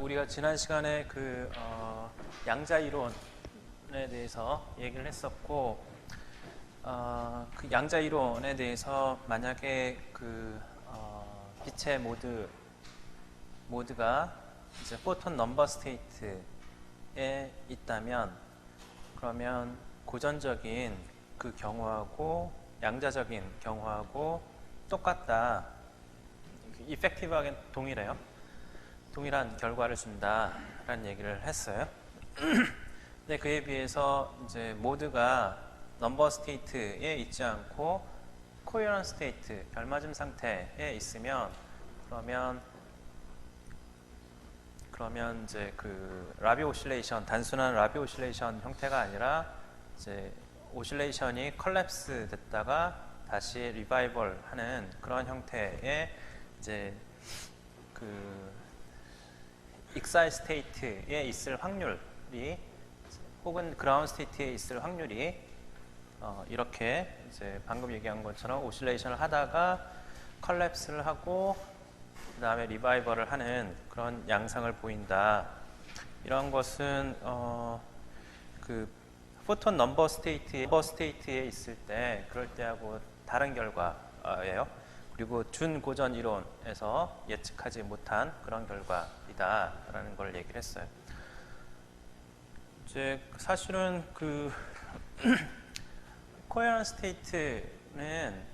우리가 지난 시간에 그 양자 이론에 대해서 얘기를 했었고, 그 양자 이론에 대해서 만약에 그 빛의 모드가 이제 포톤 넘버 스테이트에 있다면, 그러면 고전적인 그 경우하고 양자적인 경우하고 똑같다. 이펙티브하게 동일해요. 동일한 결과를 준다라는 얘기를 했어요. 근데 그에 비해서 이제 모드가 넘버 스테이트에 있지 않고 코헤런 스테이트, 결맞음 상태에 있으면, 그러면 이제 그 라비 오실레이션, 단순한 라비 오실레이션 형태가 아니라 이제 오실레이션이 컬랩스 됐다가 다시 리바이벌 하는 그런 형태의 이제 그 익사이 스테이트에 있을 확률이, 혹은 그라운드 스테이트에 있을 확률이 이렇게 이제 방금 얘기한 것처럼 오실레이션을 하다가 컬랩스를 하고 그 다음에 리바이벌을 하는 그런 양상을 보인다. 이런 것은 그 포톤 넘버 스테이트에 있을 때 그럴 때하고 다른 결과예요. 그리고 준고전 이론에서 예측하지 못한 그런 결과이다라는 걸 얘기를 했어요. 이제 사실은 그 코헤런 스테이트는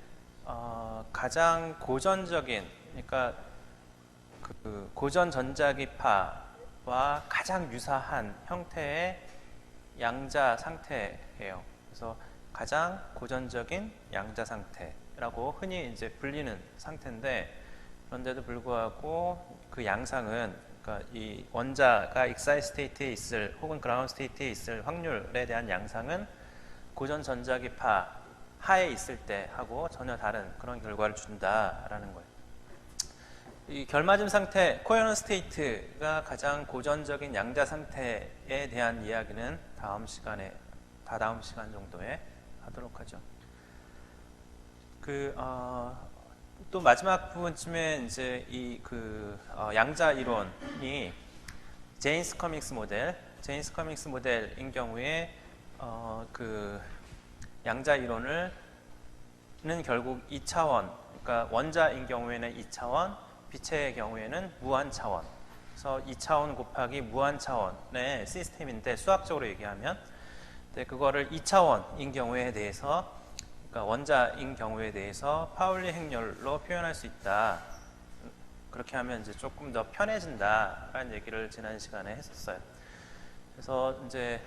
가장 고전적인, 그러니까 그 고전 전자기파와 가장 유사한 형태의 양자 상태예요. 그래서 가장 고전적인 양자 상태라고 흔히 이제 불리는 상태인데, 그런데도 불구하고 그 양상은, 그러니까 이 원자가 익사이 스테이트에 있을 혹은 그라운드 스테이트에 있을 확률에 대한 양상은 고전 전자기파 하에 있을 때 하고 전혀 다른 그런 결과를 준다라는 거예요. 이 결맞음 상태, 코헤런 스테이트가 가장 고전적인 양자 상태에 대한 이야기는 다음 시간 정도에 하도록 하죠. 또 마지막 부분쯤에 이제 이 양자 이론이 제인스 커밍스 모델인 경우에 그 양자 이론은 결국 2차원, 그러니까 원자인 경우에는 2차원, 빛의 경우에는 무한 차원. 그래서 2차원 곱하기 무한 차원의 시스템인데, 수학적으로 얘기하면, 근데 그거를 2차원인 경우에 대해서, 그러니까 원자인 경우에 대해서 파울리 행렬로 표현할 수 있다. 그렇게 하면 이제 조금 더 편해진다라는 얘기를 지난 시간에 했었어요. 그래서 이제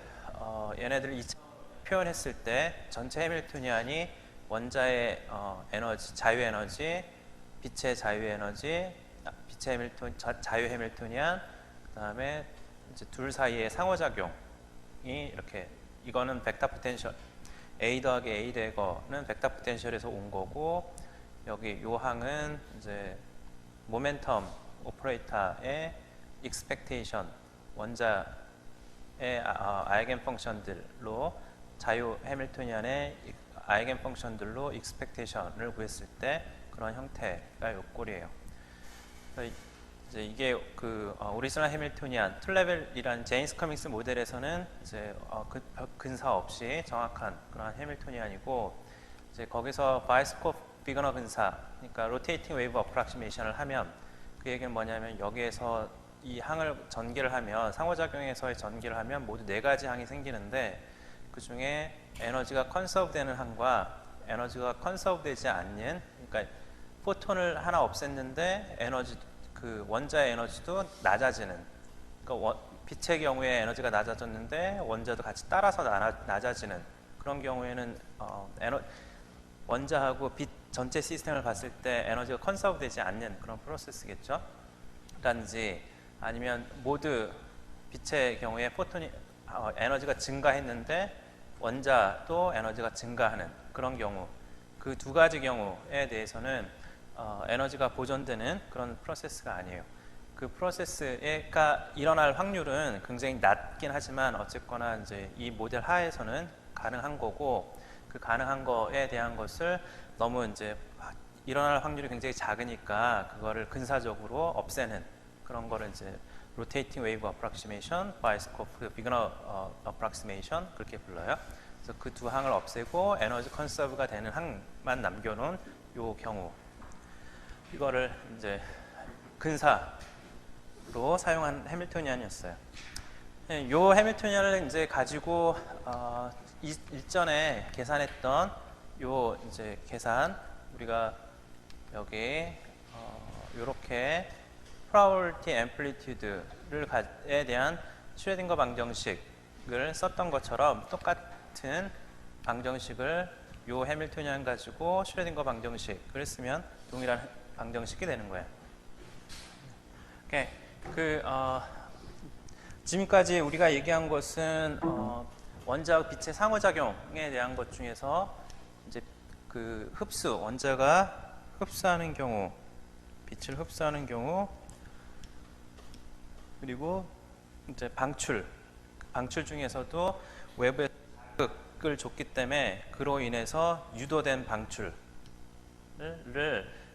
얘네들을 2차원 표현했을 때 전체 해밀토니안이 원자의 에너지, 자유 에너지, 빛의 자유 에너지, 자유 해밀토니안, 그다음에 이제 둘 사이의 상호작용이 이렇게, 이거는 벡터 포텐셜, A 더하기 A 대거는 벡터 포텐셜에서 온 거고, 여기 요 항은 이제 모멘텀 오퍼레이터의 익스펙테이션, 원자의 아이겐 펑션들로, 자유 해밀토니안의 아이겐 펑션들로 익스펙테이션을 구했을 때 그런 형태가 요 꼴이에요. 이제 이게 그 오리지널 해밀토니안 2레벨이라는 제인스 커밍스 모델에서는 이제 근사 없이 정확한 그런 해밀토니안이고, 이제 거기서 바이스코프 비거너 근사, 그러니까 로테이팅 웨이브 어프락시메이션을 하면, 그 얘기는 뭐냐면 여기에서 이 항을 전개를 하면, 상호작용에서의 전개를 하면 모두 4가지 항이 생기는데, 그 중에 에너지가 컨서브 되는 항과 에너지가 컨서브 되지 않는, 그러니까 포톤을 하나 없앴는데 그 원자의 에너지도 낮아지는, 그러니까 빛의 경우에 에너지가 낮아졌는데 원자도 같이 따라서 낮아지는 그런 경우에는 원자하고 빛 전체 시스템을 봤을 때 에너지가 컨서브 되지 않는 그런 프로세스겠죠. 라든지, 아니면 모두 빛의 경우에 포톤이 에너지가 증가했는데 원자도 에너지가 증가하는 그런 경우, 그 2가지 경우에 대해서는 에너지가 보존되는 그런 프로세스가 아니에요. 그 프로세스가 일어날 확률은 굉장히 낮긴 하지만 어쨌거나 이제 이 모델 하에서는 가능한 거고, 그 가능한 거에 대한 것을 너무 이제 일어날 확률이 굉장히 작으니까 그거를 근사적으로 없애는 그런 거를 이제 rotating wave approximation, Weisskopf beginner approximation 그렇게 불러요. 그래서 그 두 항을 없애고 에너지 컨서브가 되는 항만 남겨놓은 요 경우, 이거를 이제 근사로 사용한 해밀토니안이었어요. 요 해밀토니안을 이제 가지고 일전에 계산했던 요 이제 계산, 우리가 여기 요렇게 probability amplitude에 대한 슈레딩거 방정식을 썼던 것처럼 똑같은 방정식을 요 해밀토니안 가지고 슈레딩거 방정식을 쓰면 동일한 방정식이 되는 거예요. 오케이. 지금까지 우리가 얘기한 것은 원자와 빛의 상호작용에 대한 것 중에서 이제 그 흡수, 원자가 흡수하는 경우, 빛을 흡수하는 경우, 그리고 이제 방출 중에서도 외부에 자극을 줬기 때문에 그로 인해서 유도된 방출을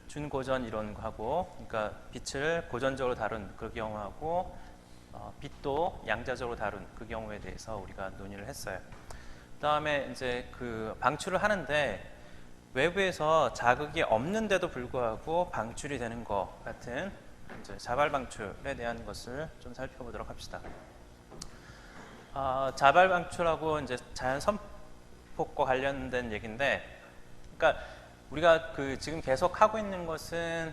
준고전 이론하고, 그러니까 빛을 고전적으로 다룬 그 경우하고 빛도 양자적으로 다룬 그 경우에 대해서 우리가 논의를 했어요. 그 다음에 이제 그 방출을 하는데 외부에서 자극이 없는데도 불구하고 방출이 되는 것 같은 이제 자발 방출에 대한 것을 좀 살펴보도록 합시다. 자발 방출하고 이제 자연 선폭과 관련된 얘기인데, 그러니까 우리가 그 지금 계속 하고 있는 것은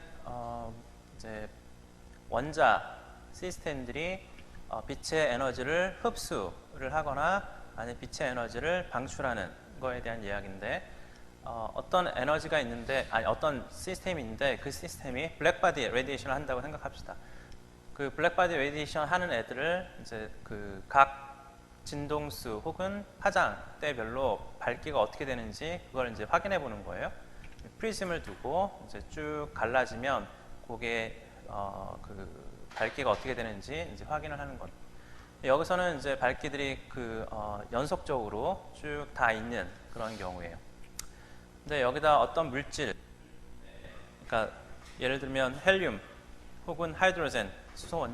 이제 원자 시스템들이 빛의 에너지를 흡수를 하거나 아니면 빛의 에너지를 방출하는 거에 대한 이야기인데, 어떤 에너지가 있는데, 아니 어떤 시스템이 있는데 그 시스템이 블랙바디 레디에이션을 한다고 생각합시다. 그 블랙바디 레디에이션 하는 애들을 이제 그 각 진동수 혹은 파장대별로 밝기가 어떻게 되는지 그걸 이제 확인해 보는 거예요. 프리즘을 두고 이제 쭉 갈라지면 그게 그 밝기가 어떻게 되는지 이제 확인을 하는 것. 여기서는 이제 밝기들이 그 연속적으로 쭉 다 있는 그런 경우예요. 근데 여기다 어떤 물질, 그러니까 예를 들면 헬륨 혹은 하이드로젠 수소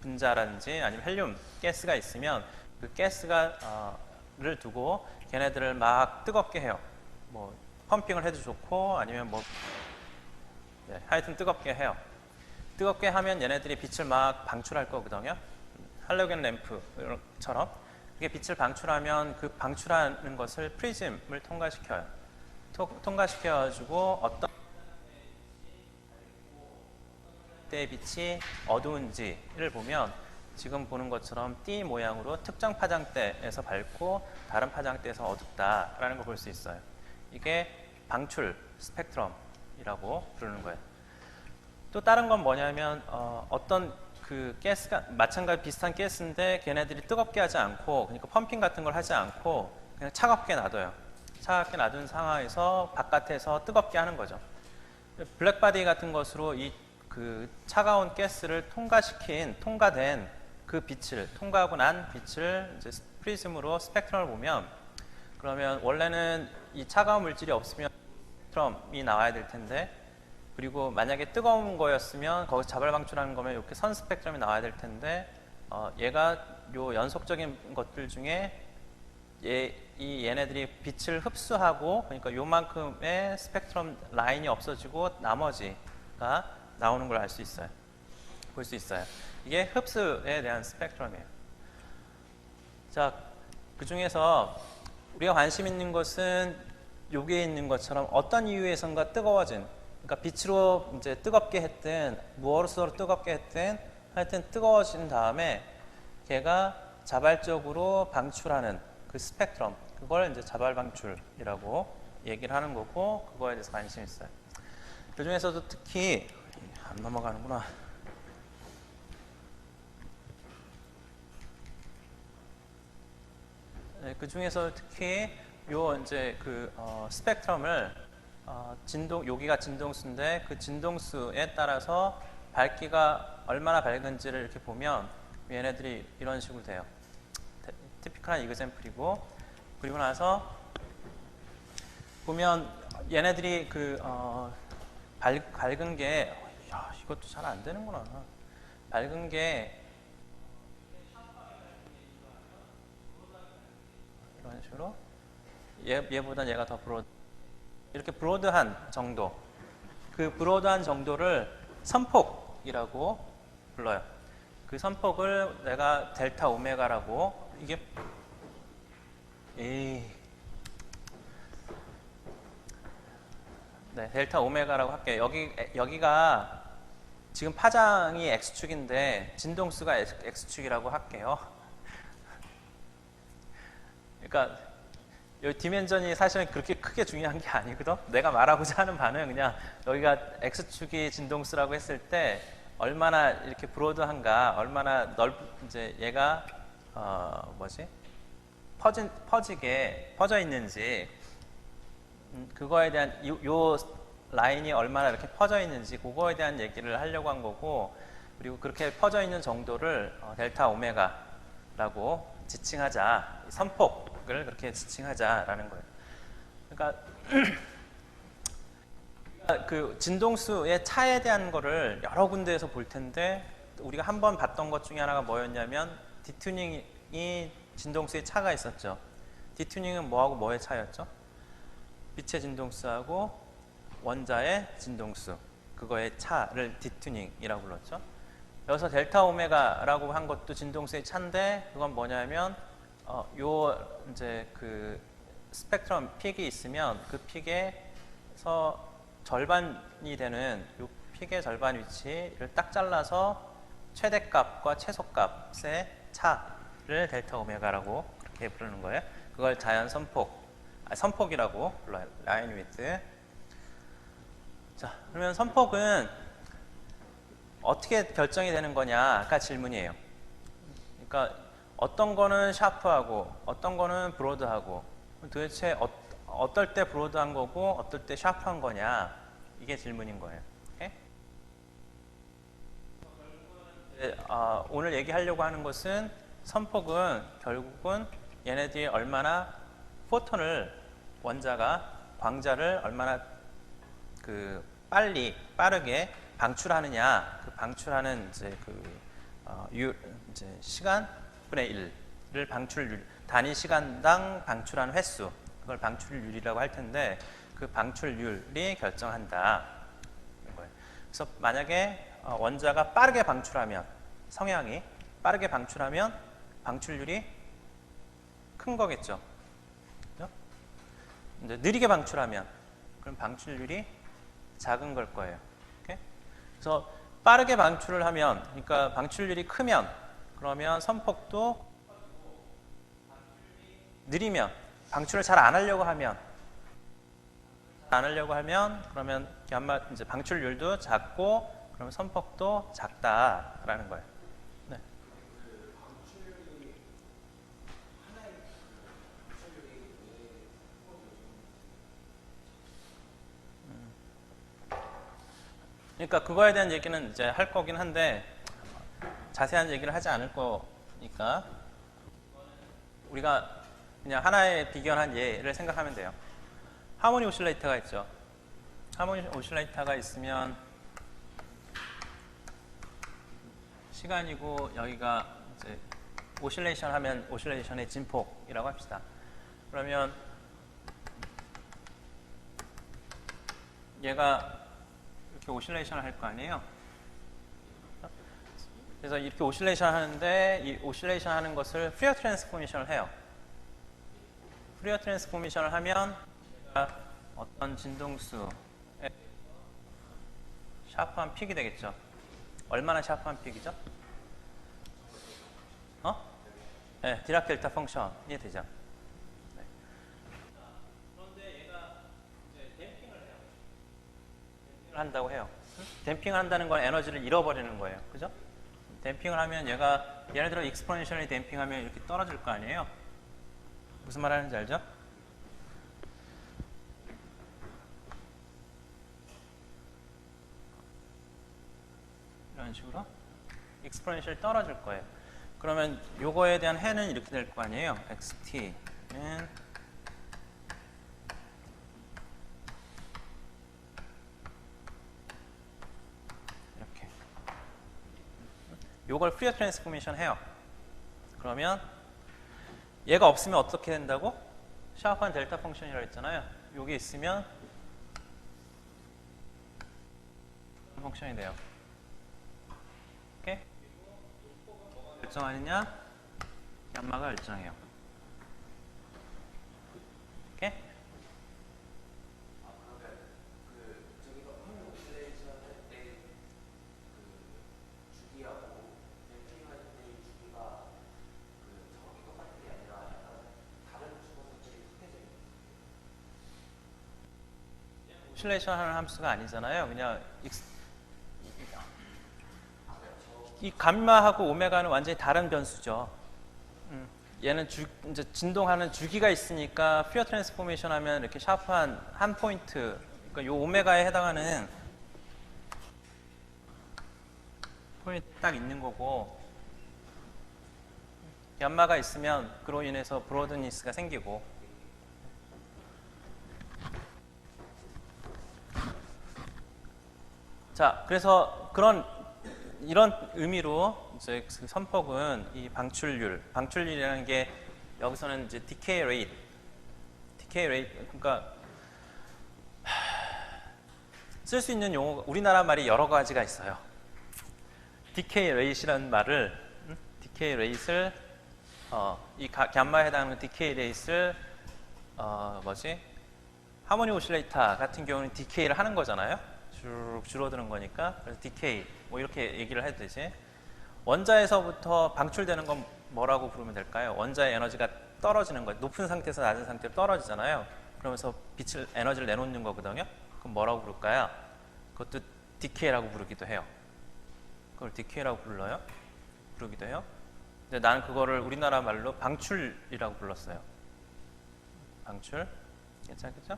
분자라든지 아니면 헬륨 가스가 있으면 그 가스를 두고 걔네들을 막 뜨겁게 해요. 뭐 펌핑을 해도 좋고 아니면 뭐 하여튼 뜨겁게 해요. 뜨겁게 하면 얘네들이 빛을 막 방출할 거거든요. 할로겐 램프처럼. 이게 빛을 방출하면 그 방출하는 것을 프리즘을 통과시켜요. 통과시켜가지고 어떤 때의 빛이 어두운지를 보면 지금 보는 것처럼 띠 모양으로 특정 파장대에서 밝고 다른 파장대에서 어둡다라는 걸 볼 수 있어요. 이게 방출 스펙트럼이라고 부르는 거예요. 또 다른 건 뭐냐면 어떤 그 가스가 마찬가지 비슷한 가스인데 걔네들이 뜨겁게 하지 않고, 그러니까 펌핑 같은 걸 하지 않고 그냥 차갑게 놔둬요. 차갑게 놔둔 상황에서 바깥에서 뜨겁게 하는 거죠. 블랙바디 같은 것으로 이 그 차가운 가스를 통과된 그 빛을, 통과하고 난 빛을 이제 프리즘으로 스펙트럼을 보면, 그러면 원래는 이 차가운 물질이 없으면 스펙트럼이 나와야 될 텐데, 그리고 만약에 뜨거운 거였으면 거기서 자발 방출하는 거면 이렇게 선 스펙트럼이 나와야 될 텐데, 얘가 요 연속적인 것들 중에 얘네들이 빛을 흡수하고, 그러니까 요만큼의 스펙트럼 라인이 없어지고 나머지가 나오는 걸 알 수 있어요. 볼 수 있어요. 이게 흡수에 대한 스펙트럼이에요. 자, 그 중에서 우리가 관심 있는 것은 여기에 있는 것처럼 어떤 이유에선가 뜨거워진, 그러니까 빛으로 이제 뜨겁게 했든 무엇으로 뜨겁게 했든 하여튼 뜨거워진 다음에 걔가 자발적으로 방출하는 그 스펙트럼, 그걸 이제 자발 방출이라고 얘기를 하는 거고, 그거에 대해서 관심이 있어요. 그 중에서도 특히 안 넘어가는구나. 네, 그 중에서 특히 요 이제 그 스펙트럼을 여기가 진동수인데 그 진동수에 따라서 밝기가 얼마나 밝은지를 이렇게 보면 얘네들이 이런 식으로 돼요. 티피컬한 이그샘플이고, 그리고 나서 보면 얘네들이 그 밝은 게, 야, 이것도 잘 안 되는구나. 밝은 게 식으로 얘보단 얘가 더 브로드, 이렇게 브로드한 정도, 그 브로드한 정도를 선폭이라고 불러요. 그 선폭을 내가 델타 오메가라고, 이게 네, 델타 오메가라고 할게요. 여기가 지금 파장이 x축인데 진동수가 x축이라고 할게요. 그러니까 이 디멘전이 사실은 그렇게 크게 중요한 게 아니거든. 내가 말하고자 하는 바는 그냥 여기가 x축이 진동수라고 했을 때 얼마나 이렇게 브로드한가, 얼마나 이제 얘가 퍼져 있는지, 그거에 대한 요 라인이 얼마나 이렇게 퍼져 있는지 그거에 대한 얘기를 하려고 한 거고, 그리고 그렇게 퍼져 있는 정도를 델타 오메가라고 지칭하자, 선폭을 그렇게 지칭하자라는 거예요. 그러니까 그 진동수의 차에 대한 거를 여러 군데에서 볼 텐데, 우리가 한번 봤던 것 중에 하나가 뭐였냐면 디튜닝이 진동수의 차가 있었죠. 디튜닝은 뭐하고 뭐의 차였죠? 빛의 진동수하고 원자의 진동수, 그거의 차를 디튜닝이라고 불렀죠. 여기서 델타 오메가라고 한 것도 진동수의 차인데, 그건 뭐냐면 요 이제 그 스펙트럼 픽이 있으면 그 픽에서 절반이 되는 요 픽의 절반 위치를 딱 잘라서 최대값과 최소값의 차를 델타 오메가라고 그렇게 부르는 거예요. 그걸 자연 선폭이라고 불러요. 라인 위드. 자, 그러면 선폭은 어떻게 결정이 되는 거냐가 질문이에요. 그러니까 어떤 거는 샤프하고 어떤 거는 브로드하고, 도대체 어떨 때 브로드한 거고 어떨 때 샤프한 거냐, 이게 질문인 거예요. 오케이? 오늘 얘기하려고 하는 것은, 선폭은 결국은 얘네들이 얼마나 포톤을, 원자가 광자를 얼마나 빠르게 방출하느냐, 그 방출하는 이제 이제 시간분의 1을 방출률, 단위 시간당 방출하는 횟수, 그걸 방출률이라고 할 텐데, 그 방출률이 결정한다. 그래서 만약에 원자가 빠르게 방출하면, 성향이 빠르게 방출하면 방출률이 큰 거겠죠. 그렇죠? 이제 느리게 방출하면 그럼 방출률이 작은 걸 거예요. 오케이? 그래서 빠르게 방출을 하면, 그러니까 방출률이 크면, 그러면 선폭도 느리면, 방출을 잘 안 하려고 하면, 그러면 이제 방출률도 작고, 그러면 선폭도 작다라는 거예요. 네. 그러니까 그거에 대한 얘기는 이제 할 거긴 한데, 자세한 얘기를 하지 않을 거니까 우리가 그냥 하나의 비견한 예를 생각하면 돼요. 하모니 오실레이터가 있죠. 하모니 오실레이터가 있으면 시간이고, 여기가 이제 오실레이션 하면 오실레이션의 진폭이라고 합시다. 그러면 얘가 이렇게 오실레이션을 할 거 아니에요. 그래서 이렇게 오실레이션 하는데, 이 오실레이션 하는 것을 퓨리어 트랜스포메이션을 해요. 퓨리어 트랜스포메이션을 하면 어떤 진동수의 샤프한 픽이 되겠죠. 얼마나 샤프한 픽이죠? 네, 디락 델타 펑션이 되죠. 네. 그런데 얘가 이제 댐핑을 해요. 댐핑을 한다고 해요. 댐핑을 한다는 건 에너지를 잃어버리는 거예요. 그죠? 댐핑을 하면 예를 들어 익스포넨셜리 댐핑하면 이렇게 떨어질 거 아니에요? 무슨 말 하는지 알죠? 이런 식으로 익스포넨셜이 떨어질 거예요. 그러면 요거에 대한 해는 이렇게 될 거 아니에요? xt는 이렇게. 요걸 퓨리어 트랜스포메이션 해요. 그러면 얘가 없으면 어떻게 된다고? 샤프한 델타 펑션이라고 했잖아요. 여기 있으면 펑션이 돼요. 오케이? 결정하느냐? 얌마가 결정해요. 오케이? 오실레이션 하는 함수가 아니잖아요. 그냥 이 감마하고 오메가는 완전히 다른 변수죠. 얘는 이제 진동하는 주기가 있으니까 퓨어 트랜스포메이션 하면 이렇게 샤프한 한 포인트, 그러니까 요 오메가에 해당하는 포인트 딱 있는 거고, 얌마가 있으면 그로 인해서 브로드니스가 생기고. 자, 그래서 이런 의미로 이제 그 선폭은 이 방출률이라는 게 여기서는 이제 decay rate, 그러니까 쓸 수 있는 용어, 우리나라 말이 여러 가지가 있어요. decay rate이라는 말을, decay rate를 이 감마에 해당하는 decay rate를 하모니 오실레이터 같은 경우는 decay를 하는 거잖아요. 쭉 줄어드는 거니까. 그래서 decay 뭐 이렇게 얘기를 해도 되지. 원자에서부터 방출되는 건 뭐라고 부르면 될까요? 원자의 에너지가 떨어지는 거, 높은 상태에서 낮은 상태로 떨어지잖아요. 그러면서 에너지를 내놓는 거거든요. 그럼 뭐라고 부를까요? 그것도 decay라고 부르기도 해요. 그걸 decay라고 부르기도 해요. 근데 나는 그거를 우리나라 말로 방출이라고 불렀어요. 방출. 괜찮겠죠?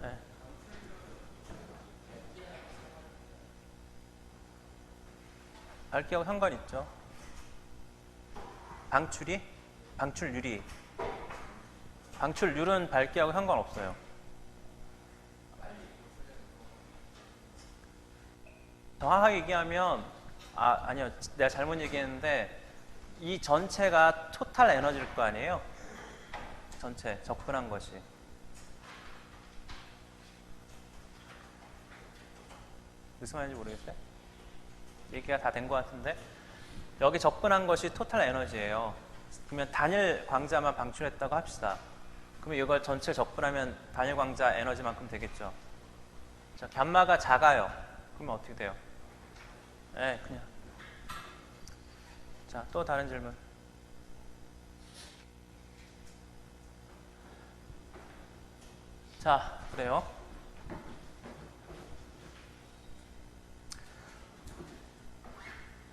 네. 밝기하고 상관 있죠. 방출률은 밝기하고 상관없어요. 정확하게 얘기하면 아니요, 내가 잘못 얘기했는데 이 전체가 토탈 에너지일 거 아니에요. 전체 접근한 것이. 무슨 말인지 모르겠어요. 얘기가 다 된 것 같은데, 여기 접근한 것이 토탈 에너지예요. 그러면 단일 광자만 방출했다고 합시다. 그러면 이걸 전체 접근하면 단일 광자 에너지만큼 되겠죠. 자, 감마가 작아요. 그러면 어떻게 돼요? 네, 그냥. 자, 또 다른 질문. 자, 그래요.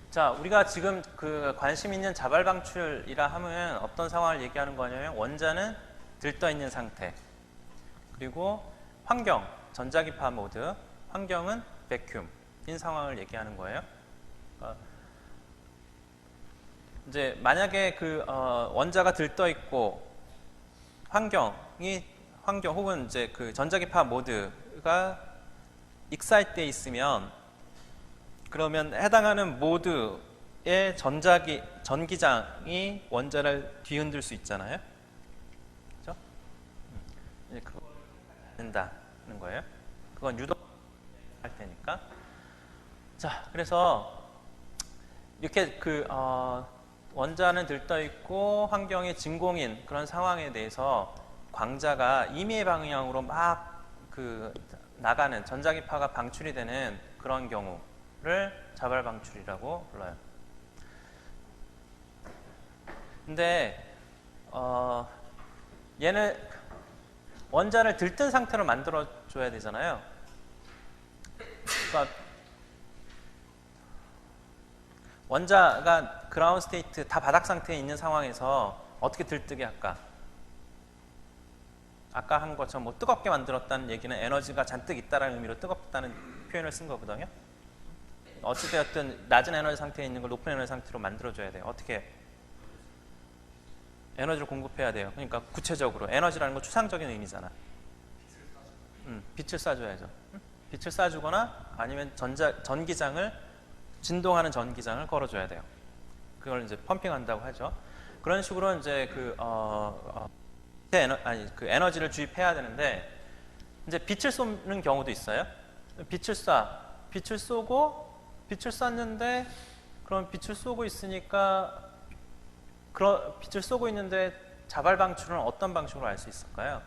자, 우리가 지금 그 관심 있는 자발 방출이라 하면 어떤 상황을 얘기하는 거냐면, 원자는 들떠 있는 상태, 그리고 환경, 전자기파 모드, 환경은 베큐um인 상황을 얘기하는 거예요. 이제 만약에 그 원자가 들떠 있고 환경 혹은 이제 그 전자기파 모드가 익사이트돼 있으면, 그러면 해당하는 모드의 전기장이 원자를 뒤흔들 수 있잖아요. 그렇죠? 이제 그거 된다는 거예요. 그건 유도할 테니까. 자, 그래서 이렇게 그 원자는 들떠 있고 환경이 진공인 그런 상황에 대해서 광자가 임의 방향으로 막 그 나가는 전자기파가 방출이 되는 그런 경우를 자발 방출이라고 불러요. 근데 얘는 원자를 들뜬 상태로 만들어 줘야 되잖아요. 그러니까 원자가 그라운드 스테이트 다 바닥 상태에 있는 상황에서 어떻게 들뜨게 할까? 아까 한 것처럼 뭐 뜨겁게 만들었다는 얘기는 에너지가 잔뜩 있다는 의미로 뜨겁다는 표현을 쓴 거거든요. 어찌되었든 낮은 에너지 상태에 있는 걸 높은 에너지 상태로 만들어줘야 돼요. 어떻게? 에너지를 공급해야 돼요. 그러니까 구체적으로 에너지라는 건 추상적인 의미잖아. 빛을 쏴줘야죠. 빛을 쏴주거나 아니면 진동하는 전기장을 걸어줘야 돼요. 그걸 이제 펌핑한다고 하죠. 그런 식으로 이제 그 에너지를 주입해야 되는데 이제 빛을 쏘는 경우도 있어요. 빛을 쏘고 빛을 쐈는데 그럼 빛을 쏘고 있으니까 빛을 쏘고 있는데 자발 방출은 어떤 방식으로 알 수 있을까요?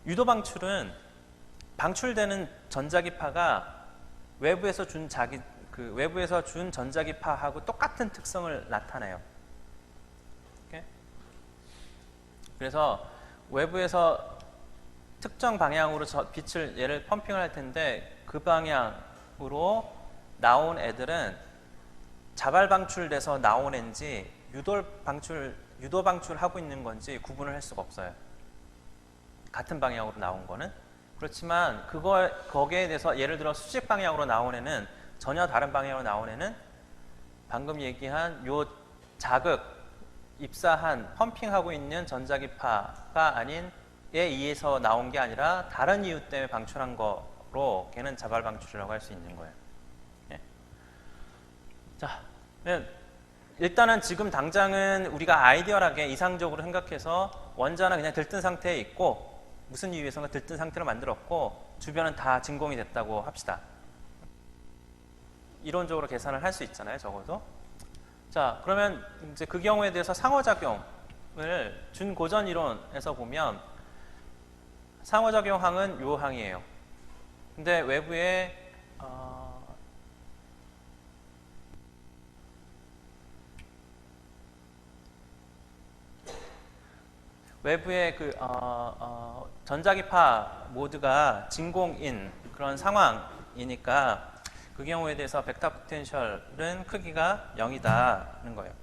유도 방출은 방출되는 전자기파가 외부에서 준 전자기파하고 똑같은 특성을 나타내요. 오케이? 그래서 외부에서 특정 방향으로 빛을 얘를 펌핑을 할 텐데 그 방향으로 나온 애들은 자발 방출돼서 나온 애인지 유도 방출하고 있는 건지 구분을 할 수가 없어요. 같은 방향으로 나온 거는. 그렇지만 거기에 대해서 예를 들어 수직 방향으로 나온 애는 전혀 다른 방향으로 나온 애는 방금 얘기한 요 입사한 펌핑하고 있는 전자기파가 아닌 에 의해서 나온 게 아니라 다른 이유 때문에 방출한 거로 걔는 자발 방출이라고 할 수 있는 거예요. 예. 자, 일단은 지금 당장은 우리가 아이디얼하게 이상적으로 생각해서 원자는 그냥 들뜬 상태에 있고 무슨 이유에선가 들뜬 상태로 만들었고 주변은 다 진공이 됐다고 합시다. 이론적으로 계산을 할 수 있잖아요, 적어도. 자, 그러면 이제 그 경우에 대해서 상호작용을 준고전 이론에서 보면 상호작용항은 요 항이에요. 근데 외부에 전자기파 모드가 진공인 그런 상황이니까 그 경우에 대해서 벡터 포텐셜은 크기가 0이다는 거예요.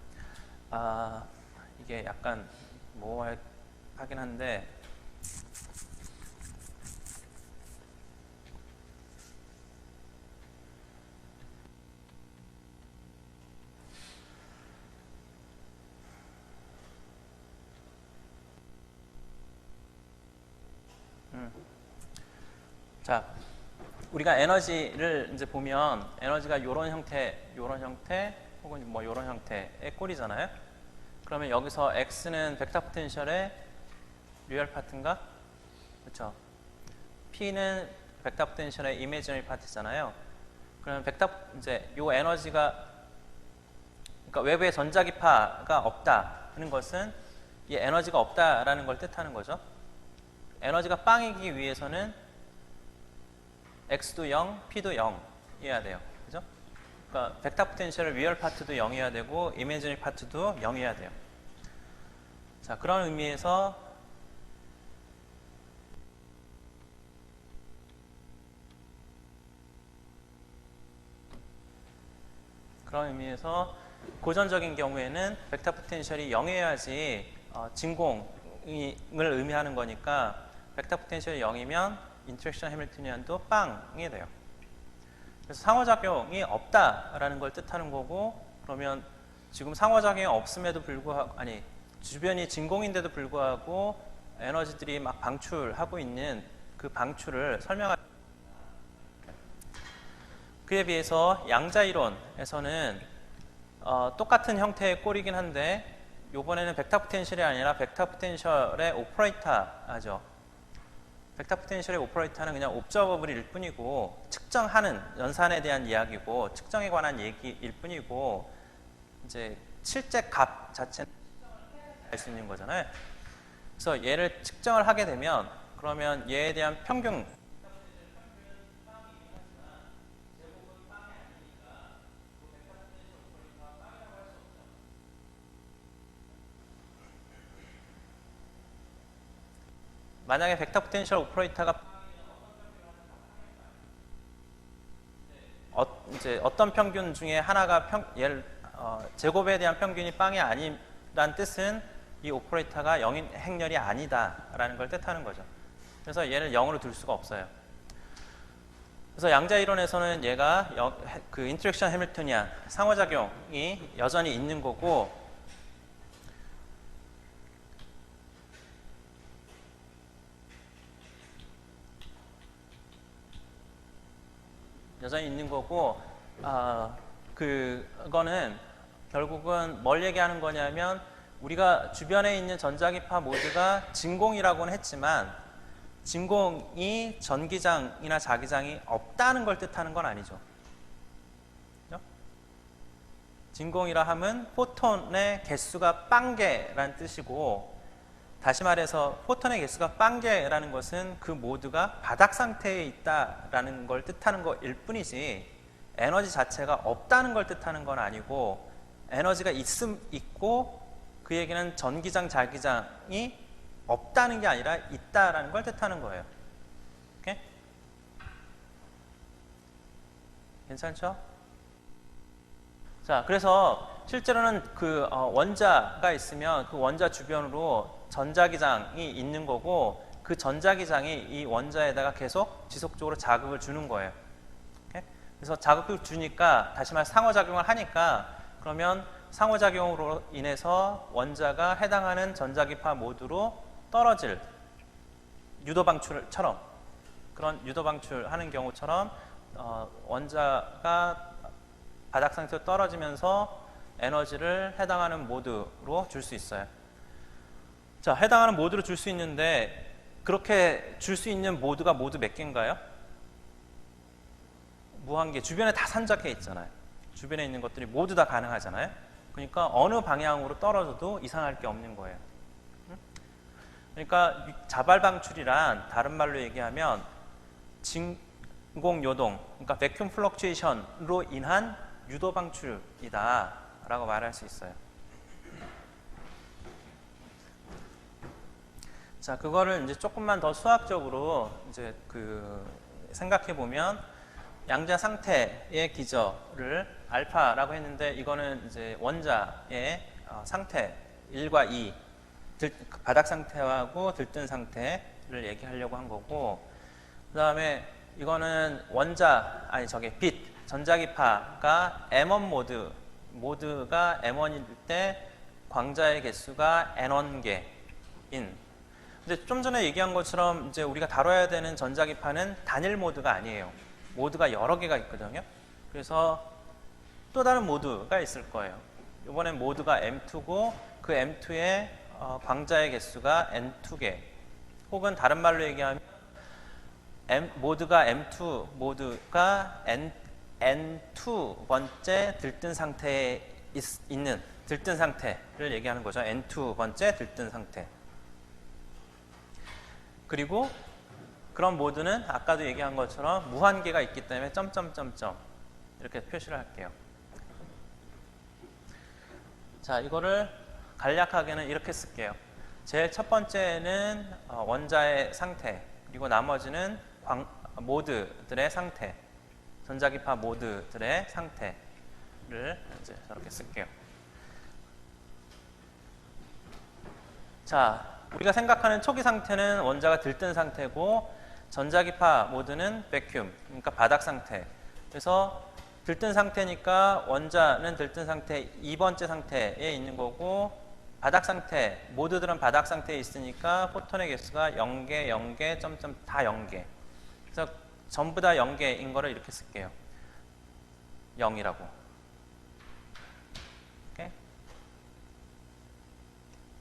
이게 약간 모호하긴 한데 자, 우리가 에너지를 이제 보면 에너지가 요런 형태 혹은 뭐 요런 형태의 꼴이잖아요. 그러면 여기서 X는 벡터 포텐셜의 리얼 파트인가? 그렇죠. P는 벡터 포텐셜의 이미지너리 파트잖아요. 그러면 이제 요 에너지가 그러니까 외부에 전자기파가 없다는 것은 이 에너지가 없다라는 걸 뜻하는 거죠. 에너지가 빵이기 위해서는 X도 0, P도 0이어야 돼요. 그죠? 그러니까 벡터 포텐셜의 리얼 파트도 0이어야 되고 이미지너리 파트도 0이어야 돼요. 자, 그런 의미에서 고전적인 경우에는 벡터 포텐셜이 0이어야지 진공을 의미하는 거니까 벡터 포텐셜이 0이면 인터랙션 해밀토니안도 빵이 돼요. 그래서 상호작용이 없다라는 걸 뜻하는 거고 그러면 지금 상호작용이 없음에도 불구하고 주변이 진공인데도 불구하고 에너지들이 막 방출하고 있는 그 방출을 설명할 그에 비해서 양자이론에서는 똑같은 형태의 꼴이긴 한데 이번에는 벡터 포텐셜이 아니라 벡터 포텐셜의 오퍼레이터죠. 벡터 포텐셜의 오퍼레이터는 그냥 옵저버블일 뿐이고 측정하는 연산에 대한 이야기고 측정에 관한 얘기일 뿐이고 이제 실제 값 자체는 알 수 있는 거잖아요. 그래서 얘를 측정을 하게 되면 그러면 얘에 대한 평균 만약에 벡터 포텐셜 오퍼레이터가 이제 어떤 평균 중에 하나가 제곱에 대한 평균이 빵이 아니란 뜻은 이 오퍼레이터가 행렬이 아니다라는 걸 뜻하는 거죠. 그래서 얘를 0으로 둘 수가 없어요. 그래서 양자이론에서는 얘가 그 인터랙션 해밀토니안 상호작용이 여전히 있는 거고 여전히 있는 거고, 그거는 결국은 뭘 얘기하는 거냐면 우리가 주변에 있는 전자기파 모드가 진공이라고는 했지만 진공이 전기장이나 자기장이 없다는 걸 뜻하는 건 아니죠. 그렇죠? 진공이라 하면 포톤의 개수가 빵개라는 뜻이고, 다시 말해서 포톤의 개수가 빵개라는 것은 그 모드가 바닥 상태에 있다라는 걸 뜻하는 것일 뿐이지 에너지 자체가 없다는 걸 뜻하는 건 아니고, 에너지가 있고 그 얘기는 전기장, 자기장이 없다는 게 아니라 있다라는 걸 뜻하는 거예요. 오케이? 괜찮죠? 자, 그래서 실제로는 그 원자가 있으면 그 원자 주변으로 전자기장이 있는 거고, 그 전자기장이 이 원자에다가 계속 지속적으로 자극을 주는 거예요. 오케이? 그래서 자극을 주니까, 다시 말해 상호작용을 하니까, 그러면 상호작용으로 인해서 원자가 해당하는 전자기파 모드로 떨어질 유도방출처럼, 그런 유도방출하는 경우처럼 원자가 바닥 상태로 떨어지면서 에너지를 해당하는 모드로 줄 수 있어요. 자, 해당하는 모드로 줄 수 있는데, 그렇게 줄 수 있는 모드가 모두 몇 개인가요? 무한개. 주변에 다 산적해 있잖아요. 주변에 있는 것들이 모두 다 가능하잖아요. 그러니까 어느 방향으로 떨어져도 이상할 게 없는 거예요. 그러니까 자발방출이란 다른 말로 얘기하면 진공요동, 그러니까 vacuum fluctuation으로 인한 유도방출이다 라고 말할 수 있어요. 자, 그거를 이제 조금만 더 수학적으로 이제 생각해 보면, 양자 상태의 기저를 알파라고 했는데, 이거는 이제 원자의 상태 1과 2, 바닥 상태하고 들뜬 상태를 얘기하려고 한 거고, 그 다음에 이거는 빛, 전자기파가 M1 모드가 M1일 때 광자의 개수가 N1개인. 근데 좀 전에 얘기한 것처럼 이제 우리가 다뤄야 되는 전자기파는 단일 모드가 아니에요. 모드가 여러 개가 있거든요. 그래서 또 다른 모드가 있을 거예요. 이번엔 모드가 M2고, 그 M2의 광자의 개수가 N2개. 혹은 다른 말로 얘기하면 모드가 M2 모드가 N2번째 들뜬 상태에 있는 들뜬 상태를 얘기하는 거죠. N2번째 들뜬 상태. 그리고 그런 모드는 아까도 얘기한 것처럼 무한계가 있기 때문에 점점점점 이렇게 표시를 할게요. 자, 이거를 간략하게는 이렇게 쓸게요. 제일 첫 번째는 원자의 상태, 그리고 나머지는 모드들의 상태, 전자기파 모드들의 상태를 이제 저렇게 쓸게요. 자, 우리가 생각하는 초기 상태는 원자가 들뜬 상태고, 전자기파 모드는 백큐움, 그러니까 바닥 상태. 그래서 들뜬 상태니까 원자는 들뜬 상태 2번째 상태에 있는 거고, 바닥 상태, 모드들은 바닥 상태에 있으니까 포톤의 개수가 0개, 0개, 점점 다 0개. 그래서 전부 다 0개인 거를 이렇게 쓸게요. 0이라고. 오케이?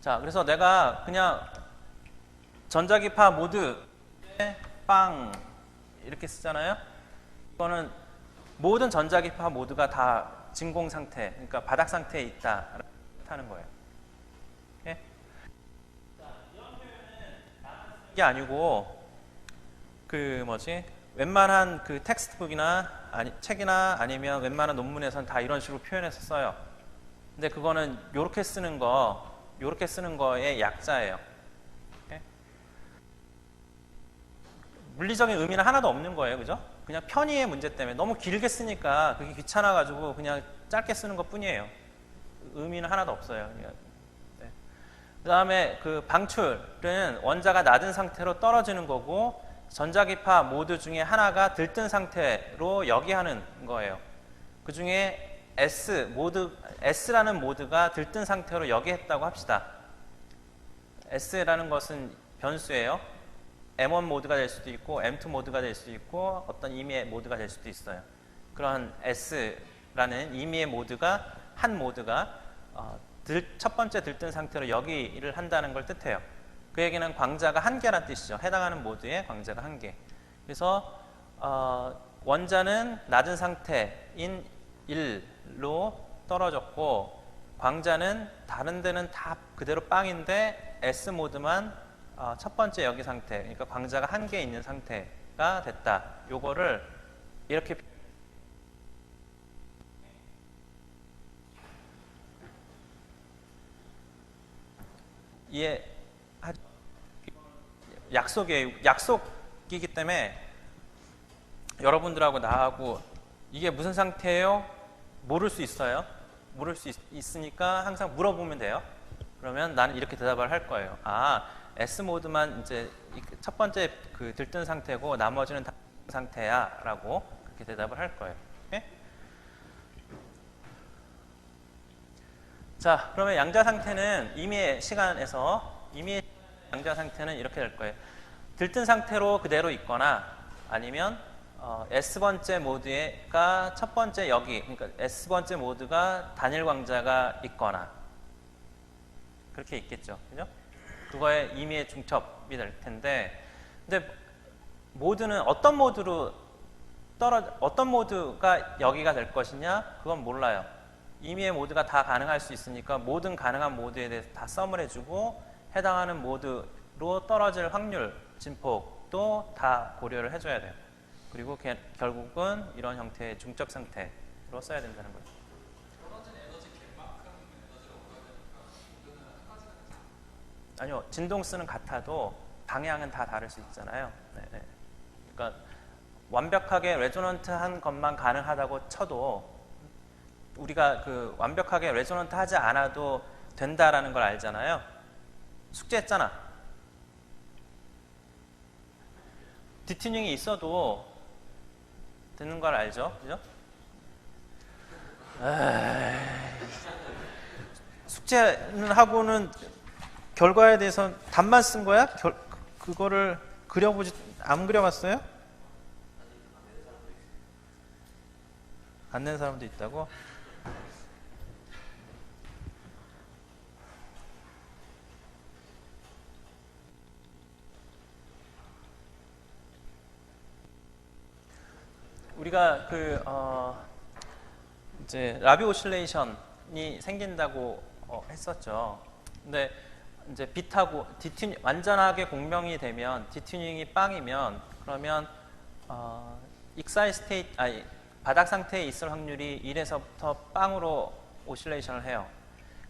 자, 그래서 내가 그냥 전자기파 모드에 빵 이렇게 쓰잖아요. 이거는 모든 전자기파 모드가 다 진공 상태, 그러니까 바닥 상태에 있다 하는 거예요. 오케이? 이런 표현은 이게 아니고 웬만한 텍스트북이나 책이나 아니면 웬만한 논문에서는 다 이런 식으로 표현해서 써요. 근데 그거는 요렇게 쓰는 거의 약자예요. 오케이? 물리적인 의미는 하나도 없는 거예요. 그죠? 그냥 편의의 문제 때문에 너무 길게 쓰니까 그게 귀찮아가지고 그냥 짧게 쓰는 것 뿐이에요. 의미는 하나도 없어요. 네. 그 다음에 방출은 원자가 낮은 상태로 떨어지는 거고, 전자기파 모드 중에 하나가 들뜬 상태로 여기하는 거예요. 그 중에 S라는 모드가 들뜬 상태로 여기했다고 합시다. S라는 것은 변수예요. M1 모드가 될 수도 있고 M2 모드가 될 수도 있고 어떤 임의의 모드가 될 수도 있어요. 그런 S라는 임의의 모드가 한 모드가 첫 번째 들뜬 상태로 여기를 한다는 걸 뜻해요. 그 얘기는 광자가 한 개란 뜻이죠. 해당하는 모드에 광자가 한 개. 그래서 원자는 낮은 상태인 1로 떨어졌고 광자는 다른 데는 다 그대로 빵인데 S 모드만 첫 번째 여기 상태, 그러니까 광자가 한 개 있는 상태가 됐다. 요거를 이렇게 약속이기 때문에 여러분들하고 나하고 이게 무슨 상태예요? 모를 수 있어요. 모를 수 있으니까 항상 물어보면 돼요. 그러면 나는 이렇게 대답을 할 거예요. S 모드만 이제 첫 번째 그 들뜬 상태고 나머지는 다 상태야라고 그렇게 대답을 할 거예요. 오케이? 자, 그러면 양자 상태는 임의의 시간에서 임의의 양자 상태는 이렇게 될 거예요. 들뜬 상태로 그대로 있거나 아니면 S번째 모드가 첫 번째 여기, 그러니까 S번째 모드가 단일 광자가 있거나 그렇게 있겠죠. 그죠? 그거에 임의의 중첩이 될 텐데, 근데 모드는 어떤 모드가 여기가 될 것이냐? 그건 몰라요. 임의의 모드가 다 가능할 수 있으니까 모든 가능한 모드에 대해서 다 썸을 해주고 해당하는 모드로 떨어질 확률, 진폭도 다 고려를 해줘야 돼요. 그리고 결국은 이런 형태의 중첩 상태로 써야 된다는 거죠. 아니요, 진동수는 같아도 방향은 다 다를 수 있잖아요. 네. 그러니까 완벽하게 레조넌트한 것만 가능하다고 쳐도 우리가 그 완벽하게 레조넌트 하지 않아도 된다라는 걸 알잖아요. 숙제했잖아. 디튜닝이 있어도 되는 걸 알죠? 그죠? 숙제는 하고는 결과에 대해서 답만 쓴 거야? 그거를 안 그려봤어요? 안 낸 사람도 있다고? 우리가 이제 라비 오실레이션이 생긴다고 했었죠. 근데 이제 빛하고 완전하게 공명이 되면 디튜닝이 빵이면 그러면 바닥 상태에 있을 확률이 1에서부터 빵으로 오실레이션을 해요.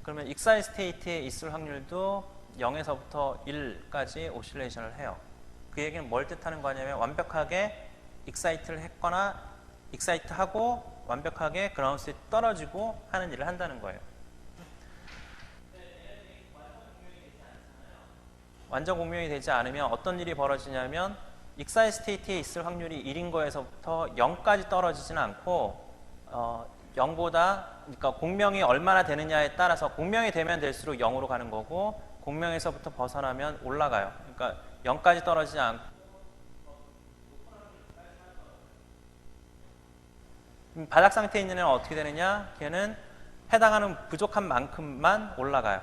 그러면 익사이 스테이트에 있을 확률도 0에서부터 1까지 오실레이션을 해요. 그 얘기는 뭘 뜻하는 거냐면 완벽하게 익사이트를 했거나 익사이트하고 완벽하게 그라운드 스테이트 떨어지고 하는 일을 한다는 거예요. 완전 공명이 되지 않으면 어떤 일이 벌어지냐면 익사이 스테이트에 있을 확률이 1인 거에서부터 0까지 떨어지진 않고 0보다 그러니까 공명이 얼마나 되느냐에 따라서 공명이 되면 될수록 0으로 가는 거고 공명에서부터 벗어나면 올라가요. 그러니까 0까지 떨어지지 않고 바닥 상태에 있는 애는 어떻게 되느냐? 걔는 해당하는 부족한 만큼만 올라가요.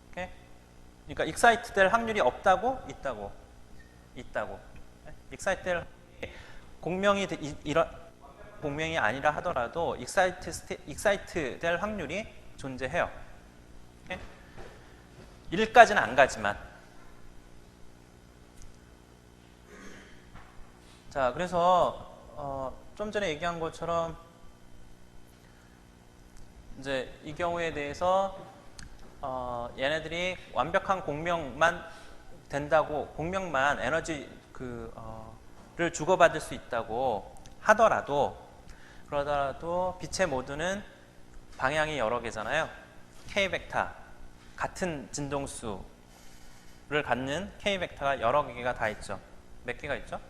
오케이? 그러니까 익사이트 될 확률이 없다고? 있다고. 익사이트 될 이런 공명이 아니라 하더라도 익사이트 될 확률이 존재해요. 오케이? 1까지는 안 가지만. 자, 그래서 좀 전에 얘기한 것처럼 이제 이 경우에 대해서 얘네들이 완벽한 공명만 된다고 공명만 에너지 를 주고받을 수 있다고 그러더라도 빛의 모드는 방향이 여러 개잖아요. K 벡터 같은 진동수를 갖는 K 벡터가 여러 개가 다 있죠. 몇 개가 있죠?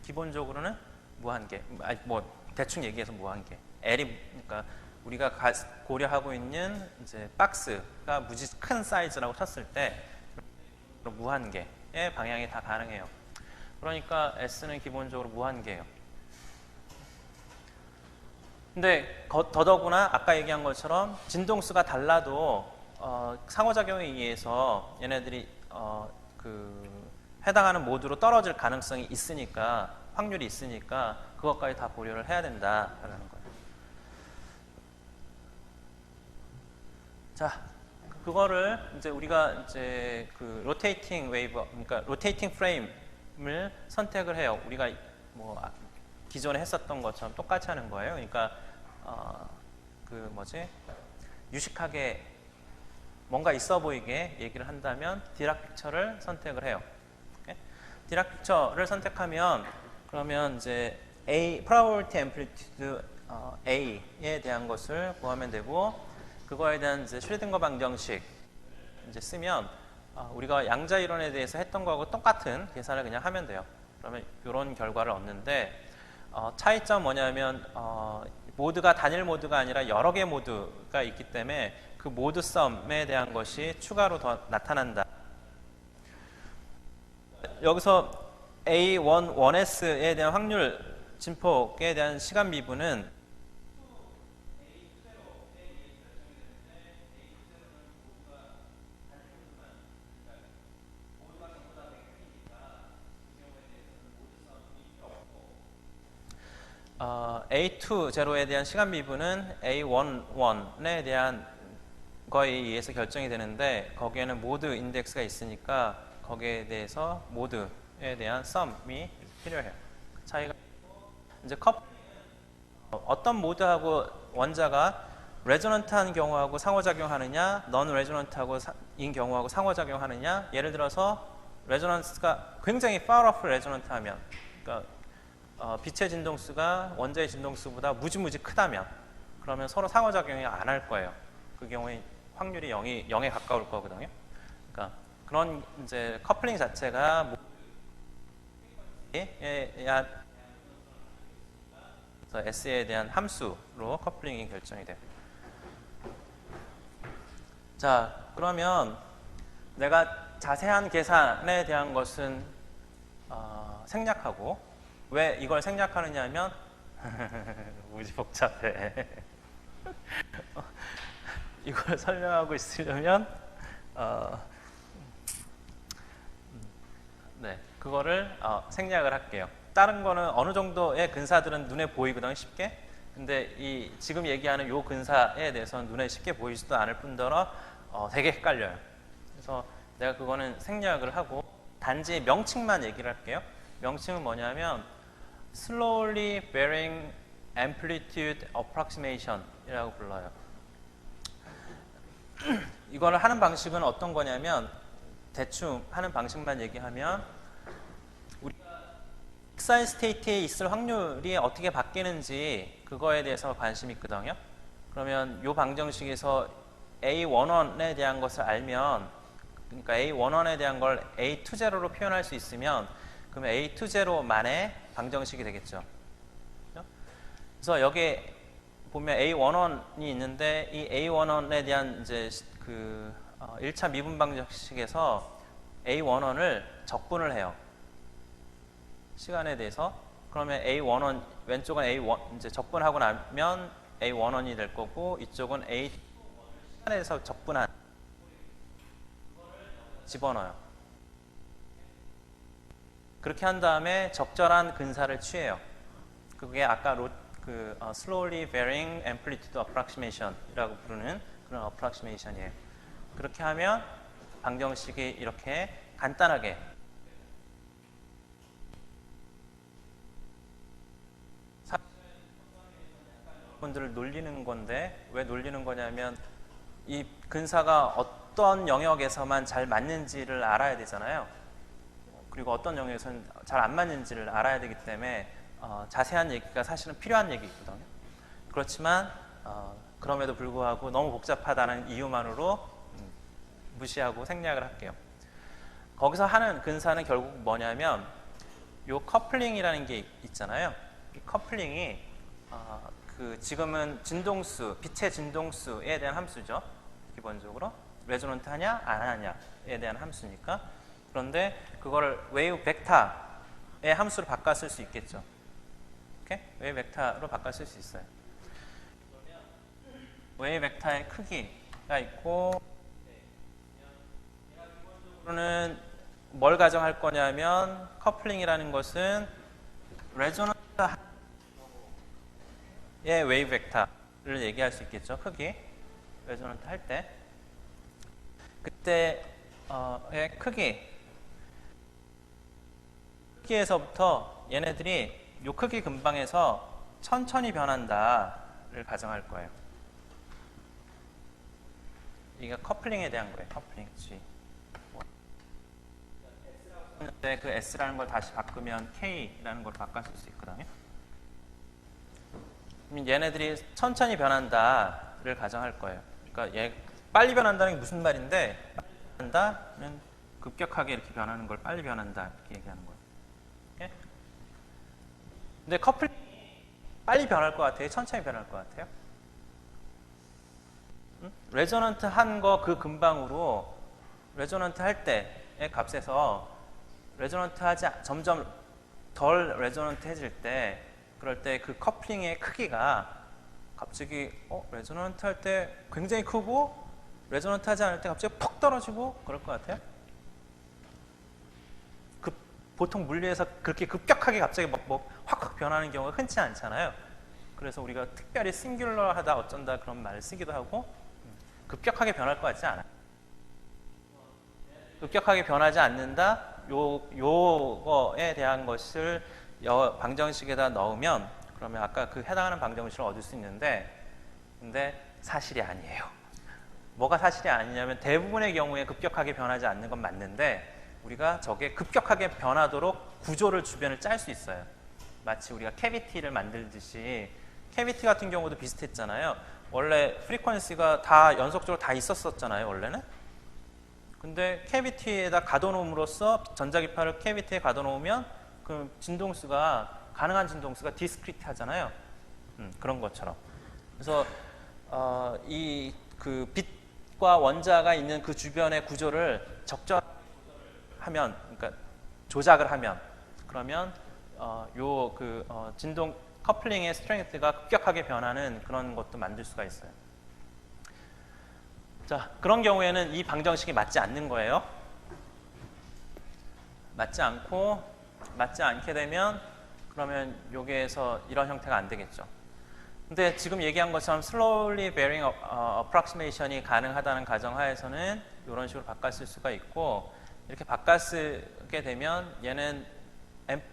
기본적으로는 무한개. 대충 얘기해서 무한개. L이 그러니까 우리가 고려하고 있는 이제 박스가 무지 큰 사이즈라고 쳤을 때 무한개의 방향이 다 가능해요. 그러니까 S는 기본적으로 무한계예요. 근데 더더구나 아까 얘기한 것처럼 진동수가 달라도 상호작용에 의해서 얘네들이 해당하는 모드로 떨어질 가능성이 있으니까, 확률이 있으니까 그것까지 다 고려를 해야 된다라는 거예요. 자, 그거를 이제 우리가 이제 그 로테이팅 웨이브, 그러니까 로테이팅 프레임을 선택을 해요. 우리가 뭐 기존에 했었던 것처럼 똑같이 하는 거예요. 그러니까 유식하게 뭔가 있어 보이게 얘기를 한다면 디락 픽처를 선택을 해요. 디락 픽처를 선택하면 그러면 이제 probability amplitude A에 대한 것을 구하면 되고, 그거에 대한 이제 슈레딩거 방정식 이제 쓰면 우리가 양자 이론에 대해서 했던 거하고 똑같은 계산을 그냥 하면 돼요. 그러면 이런 결과를 얻는데, 차이점 뭐냐면 모드가 단일 모드가 아니라 여러 개 모드가 있기 때문에 그 모드 썸에 대한 것이 추가로 더 나타난다. 여기서 A11S에 대한 확률 진폭에 대한 시간 미분은 A20에 대한 시간 미분은 A11에 대한 거에 의해서 결정이 되는데, 거기에는 모드 인덱스가 있으니까 거기에 대해서 모드에 대한 썸이 필요해요. 차이가 이제 어떤 모드하고 원자가 레조넌트한 경우하고 상호작용하느냐, 넌 레조넌트인 경우하고 상호작용하느냐. 예를 들어서 레조넌스가 굉장히 far off 레조넌트하면, 그러니까 빛의 진동수가 원자의 진동수보다 무지무지 크다면, 그러면 서로 상호작용이 안 할 거예요. 그 경우에 확률이 0에 가까울 거거든요. 그러니까 그런 이제 커플링 자체가 S에 대한 함수로 커플링이 결정이 돼요. 자, 그러면 내가 자세한 계산에 대한 것은 생략하고, 왜 이걸 생략하느냐 하면 무지 복잡해. 이걸 설명하고 있으려면 네, 그거를 생략을 할게요. 다른 거는 어느 정도의 근사들은 눈에 보이거든요, 쉽게. 근데 지금 얘기하는 요 근사에 대해서는 눈에 쉽게 보이지도 않을 뿐더러 되게 헷갈려요. 그래서 내가 그거는 생략을 하고 단지 명칭만 얘기를 할게요. 명칭은 뭐냐면 slowly varying amplitude approximation 이라고 불러요. 이거를 하는 방식은 어떤 거냐면, 대충 하는 방식만 얘기하면 우리가 익사인 스테이트에 있을 확률이 어떻게 바뀌는지 그거에 대해서 관심이 있거든요. 그러면 이 방정식에서 A11에 대한 것을 알면, 그러니까 A11에 대한 걸 A20로 표현할 수 있으면 그러면 A20만의 방정식이 되겠죠. 그래서 여기에 보면 A11이 있는데, 이 A11에 대한 이제 1차 미분 방정식에서 A11을 적분을 해요. 시간에 대해서. 그러면 A11 왼쪽은 A1 이제 적분하고 나면 A11이 될 거고, 이쪽은 A 시간에서 적분한 집어넣어요. 그렇게 한 다음에 적절한 근사를 취해요. 그게 아까 slowly varying amplitude approximation이라고 부르는 그런 approximation이에요. 그렇게 하면 방정식이 이렇게 간단하게 분들을 놀리는 건데, 왜 놀리는 거냐면 이 근사가 어떤 영역에서만 잘 맞는지를 알아야 되잖아요. 그리고 어떤 영역에서는 잘 안 맞는지를 알아야 되기 때문에 자세한 얘기가 사실은 필요한 얘기거든요. 그렇지만 그럼에도 불구하고 너무 복잡하다는 이유만으로 무시하고 생략을 할게요. 거기서 하는 근사는 결국 뭐냐면 요 커플링이라는 게 있잖아요. 이 커플링이 지금은 진동수, 빛의 진동수에 대한 함수죠. 기본적으로 레조넌트 하냐 안 하냐에 대한 함수니까. 그런데 그거를 웨이브 벡터 함수로 바꿨을 수 있겠죠. 오케이? 웨이브 벡터로 바꿨을 수 있어요. 웨이브 벡터의 크기가 있고, 는 뭘 가정할 거냐면 커플링이라는 것은 레조넌트의 웨이브 벡터를 얘기할 수 있겠죠. 크기. 레조넌트 할 때. 그때의 크기에서부터 얘네들이 요 크기 근방에서 천천히 변한다를 가정할 거예요. 이게 커플링에 대한 거예요. 커플링 G. 근데 그 S라는 걸 다시 바꾸면 K라는 걸 바꿨을 수 있거든요. 그럼 얘네들이 천천히 변한다를 가정할 거예요. 그러니까 얘 빨리 변한다는 게 무슨 말인데, 변한다는 급격하게 이렇게 변하는 걸 빨리 변한다 이렇게 얘기하는 거예요. 오케이? 근데 커플링이 빨리 변할 것 같아요? 천천히 변할 것 같아요? 레조넌트 한 거 그 근방으로 레조넌트 할 때의 값에서 레조넌트 하지 점점 덜 레조넌트 해질 때, 그럴 때 그 커플링의 크기가 갑자기 레조넌트 할 때 굉장히 크고 레조넌트 하지 않을 때 갑자기 퍽 떨어지고 그럴 것 같아요? 보통 물리에서 그렇게 급격하게 갑자기 확확 변하는 경우가 흔치 않잖아요. 그래서 우리가 특별히 싱귤러하다 어쩐다 그런 말을 쓰기도 하고, 급격하게 변할 것 같지 않아요. 급격하게 변하지 않는다. 요거에 대한 것을 방정식에다 넣으면 그러면 아까 그 해당하는 방정식을 얻을 수 있는데, 근데 사실이 아니에요. 뭐가 사실이 아니냐면 대부분의 경우에 급격하게 변하지 않는 건 맞는데, 우리가 저게 급격하게 변하도록 구조를 주변을 짤 수 있어요. 마치 우리가 캐비티를 만들듯이, 캐비티 같은 경우도 비슷했잖아요. 원래 프리퀀시가 다 연속적으로 다 있었잖아요, 원래는. 근데 캐비티에다 가둬놓음으로써 전자기파를 캐비티에 가둬놓으면 그 진동수가, 가능한 진동수가 디스크리트 하잖아요. 그런 것처럼. 그래서 이 그 빛과 원자가 있는 그 주변의 구조를 적절하면, 그러니까 조작을 하면, 그러면 진동 커플링의 스트렝스가 급격하게 변하는 그런 것도 만들 수가 있어요. 자, 그런 경우에는 이 방정식이 맞지 않는 거예요. 맞지 않게 되면 그러면 여기에서 이런 형태가 안 되겠죠. 근데 지금 얘기한 것처럼 slowly varying approximation이 가능하다는 가정하에서는 이런 식으로 바꿨을 수가 있고, 이렇게 바꿨게 되면 얘는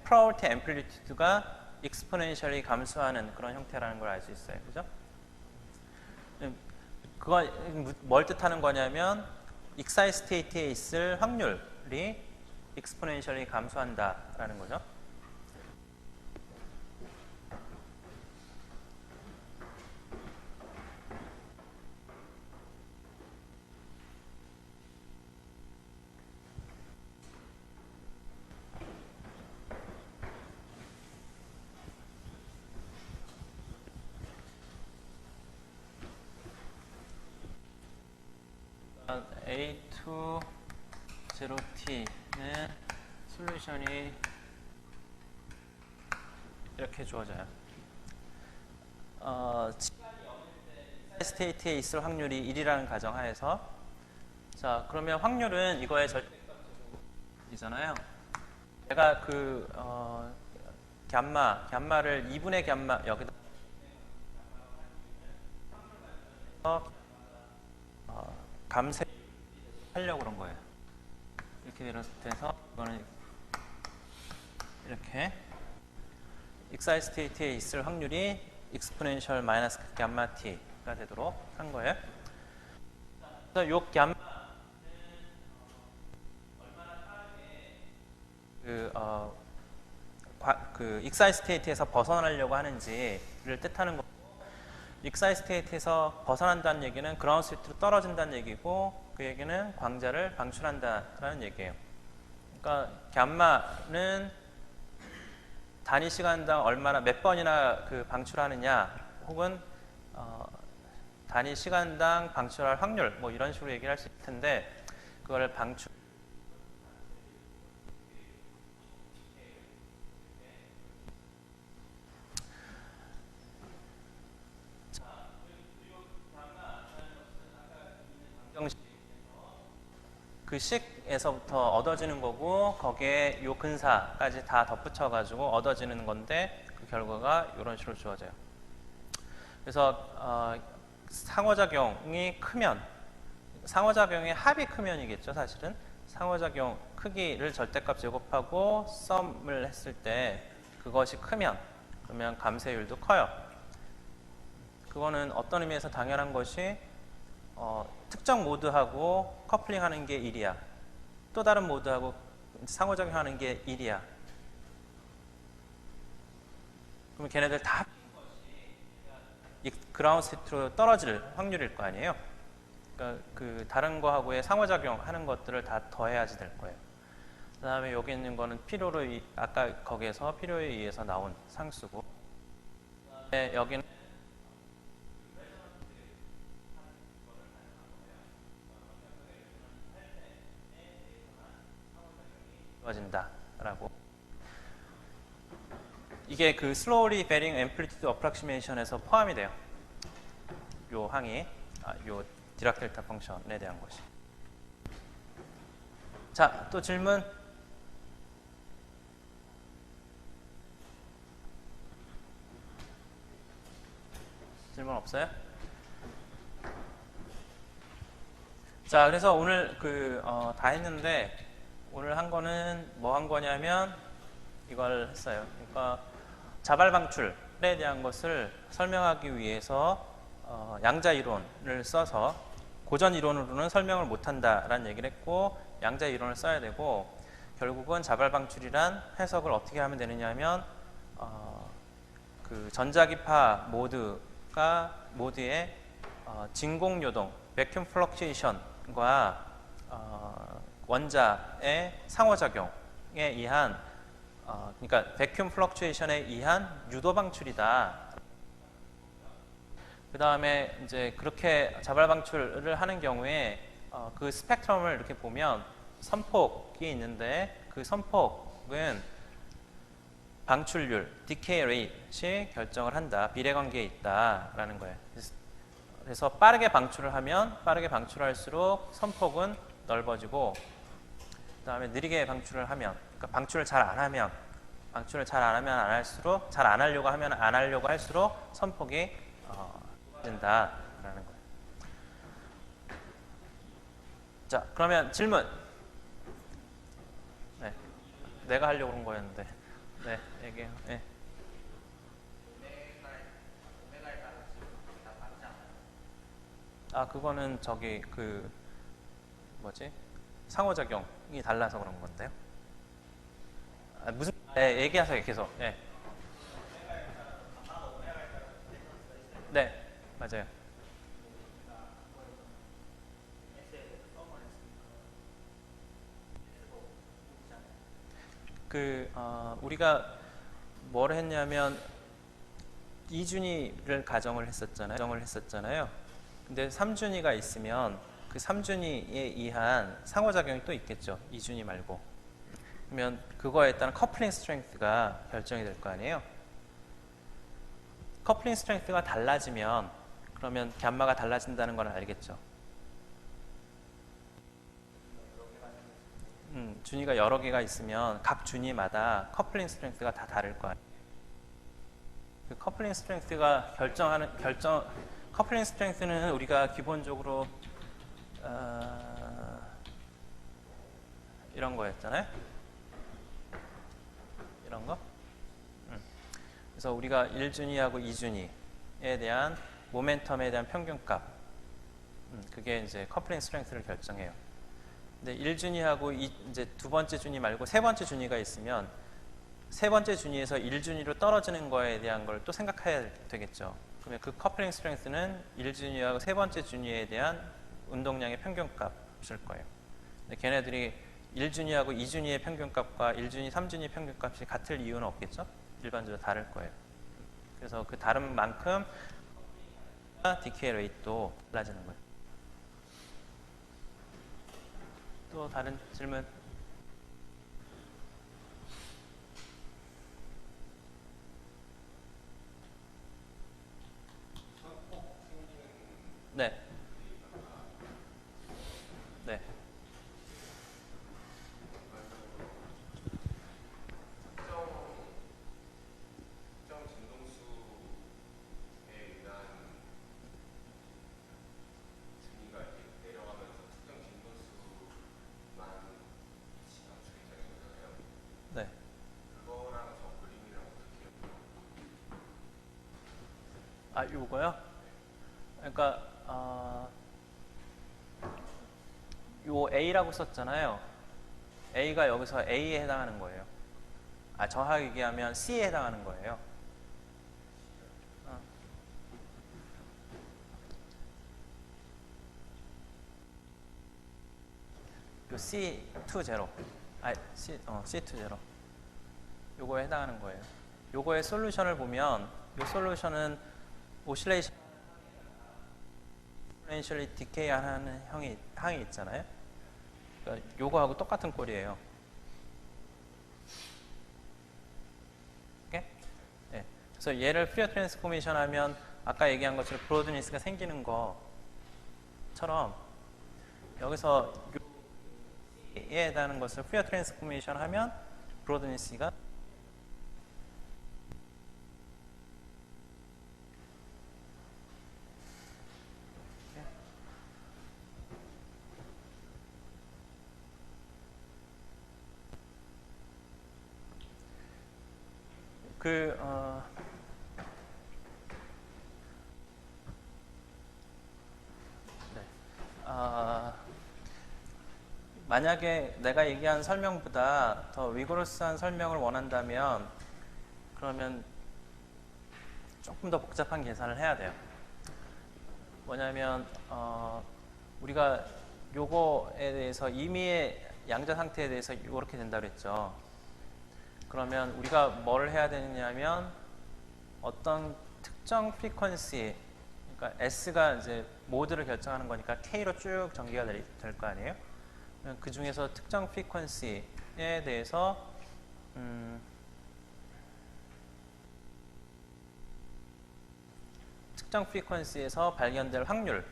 probability amplitude가 exponentially 감소하는 그런 형태라는 걸 알 수 있어요. 그죠? 그건 뭘 뜻하는 거냐면 익사이 스테이트에 있을 확률이 exponentially 감소한다라는 거죠. A2 0T는 솔루션이 이렇게 주어져요. 스테이트에 있을 확률이 1이라는 가정하에서, 자, 그러면 확률은 이거의 절대값이잖아요. 내가 감마를 2분의 감마 여기다 감세 하려고 그런 거예요. 이렇게 돼서 이거는 이렇게 익사이 스테이트에 있을 확률이 익스포넨셜 마이너스 감마 t가 되도록 한 거예요. 그래서 요 감마는 얼마나 빠르게 그 익사이 스테이트에서 벗어나려고 하는지를 뜻하는 거고, 익사이 스테이트에서 벗어난다는 얘기는 그라운드 스테이트로 떨어진다는 얘기고, 그 얘기는 광자를 방출한다라는 얘기예요. 그러니까 감마는 단위 시간당 얼마나 몇 번이나 방출하느냐, 혹은 단위 시간당 방출할 확률, 뭐 이런 식으로 얘기를 할 수 있을 텐데, 그걸 그 식에서부터 얻어지는 거고 거기에 요 근사까지 다 덧붙여가지고 얻어지는 건데 그 결과가 이런 식으로 주어져요. 그래서 상호작용이 크면 상호작용의 합이 크면이겠죠. 사실은 상호작용 크기를 절대값 제곱하고 썸을 했을 때 그것이 크면 그러면 감쇄율도 커요. 그거는 어떤 의미에서 당연한 것이 특정 모드하고 커플링하는 게 1이야. 또 다른 모드하고 상호작용하는 게 1이야. 그러면 걔네들 다 이 그라운드 스테이트로 떨어질 확률일 거 아니에요. 그러니까 그 다른 거하고의 상호작용하는 것들을 다 더해야지 될 거예요. 그 다음에 여기 있는 거는 필요로 아까 거기에서 필요에 의해서 나온 상수고, 그다음에 여기는 이루어진다라고. 이게 그 slowly varying amplitude approximation에서 포함이 돼요. 요 항이 요 디락 델타 펑션에 대한 것이. 자, 또 질문. 질문 없어요? 자, 그래서 오늘 다 했는데 오늘 한 거는 뭐 한 거냐면 이걸 했어요. 그러니까 자발 방출에 대한 것을 설명하기 위해서 양자 이론을 써서 고전 이론으로는 설명을 못한다라는 얘기를 했고 양자 이론을 써야 되고 결국은 자발 방출이란 해석을 어떻게 하면 되느냐 하면 그 전자기파 모드의 진공 요동 vacuum fluctuation과 원자의 상호작용에 의한 그러니까 vacuum fluctuation에 의한 유도 방출이다. 그 다음에 이제 그렇게 자발 방출을 하는 경우에 그 스펙트럼을 이렇게 보면 선폭이 있는데 그 선폭은 방출률, decay rate이 결정을 한다. 비례관계에 있다라는 거예요. 그래서 빠르게 방출을 하면 빠르게 방출할수록 선폭은 넓어지고 그 다음에 느리게 방출을 하면 그러니까 방출을 잘 안 하면 안 할수록 잘 안 하려고 하면 안 하려고 할수록 선폭이 좁아진다라는 거예요. 자, 그러면 질문. 네, 내가 하려고 그런 거였는데. 네, 얘기해요. 네. 그거는 저기 뭐지? 상호작용이 달라서 그런 건데요. 무슨? 네, 얘기하세요 계속. 네. 네, 맞아요. 우리가 뭘 했냐면 이준위를 가정을 했었잖아요. 근데 삼준위가 있으면 그 삼준위에 의한 상호작용이 또 있겠죠. 이준위 말고. 그러면 그거에 따른 커플링 스트렝스가 결정이 될 거 아니에요. 커플링 스트렝스가 달라지면 그러면 감마가 달라진다는 건 알겠죠. 준위가 여러 개가 있으면 각 준위마다 커플링 스트렝스가 다 다를 거 아니에요. 그 커플링 스트렝스가 커플링 스트렝스는 우리가 기본적으로 이런 거였잖아요. 이런 거. 그래서 우리가 1준위하고 2준위에 대한 모멘텀에 대한 평균값, 그게 이제 커플링 스트렝스를 결정해요. 근데 1준위하고 이제 두 번째 준위 말고 세 번째 준위가 있으면 세 번째 준위에서 1준위로 떨어지는 거에 대한 걸 또 생각해야 되겠죠. 그러면 그 커플링 스트렝스는 1준위하고 세 번째 준위에 대한 운동량의 평균값일 거예요. 근데 걔네들이 1준위하고 2준위의 평균값과 1준위, 3준위 평균값이 같을 이유는 없겠죠? 일반적으로 다를 거예요. 그래서 그 다른 만큼 디케이 레이트도 달라지는 거예요. 또 다른 질문? 네. 네. 아, 요거요? 그러니까 요 A라고 썼잖아요. A가 여기서 A에 해당하는 거예요. 아, 정확하게 얘기하면 C에 해당하는 거예요. 어. 요 C20. 아, C20. 요거에 해당하는 거예요. 요거의 솔루션을 보면 요 솔루션은 오실레이션 exponentially decay 하는 항이 있잖아요. 그러니까 요거하고 똑같은 꼴이에요. 오케이? 네. 그래서 얘를 퓨리어 트랜스포메이션 하면 아까 얘기한 것처럼 브로드니스가 생기는 것처럼 여기서 얘에 해당하는 것을 퓨리어 트랜스포메이션 하면 브로드니스가 그 네. 만약에 내가 얘기한 설명보다 더 리고러스한 설명을 원한다면 그러면 조금 더 복잡한 계산을 해야 돼요. 뭐냐면 우리가 요거에 대해서 임의의 양자 상태에 대해서 이렇게 된다고 했죠. 그러면 우리가 뭘 해야 되느냐면 어떤 특정 프리퀀시, 그러니까 S가 이제 모드를 결정하는 거니까 K로 쭉 전개가 될 거 아니에요? 그 중에서 특정 프리퀀시에 대해서 특정 프리퀀시에서 발견될 확률을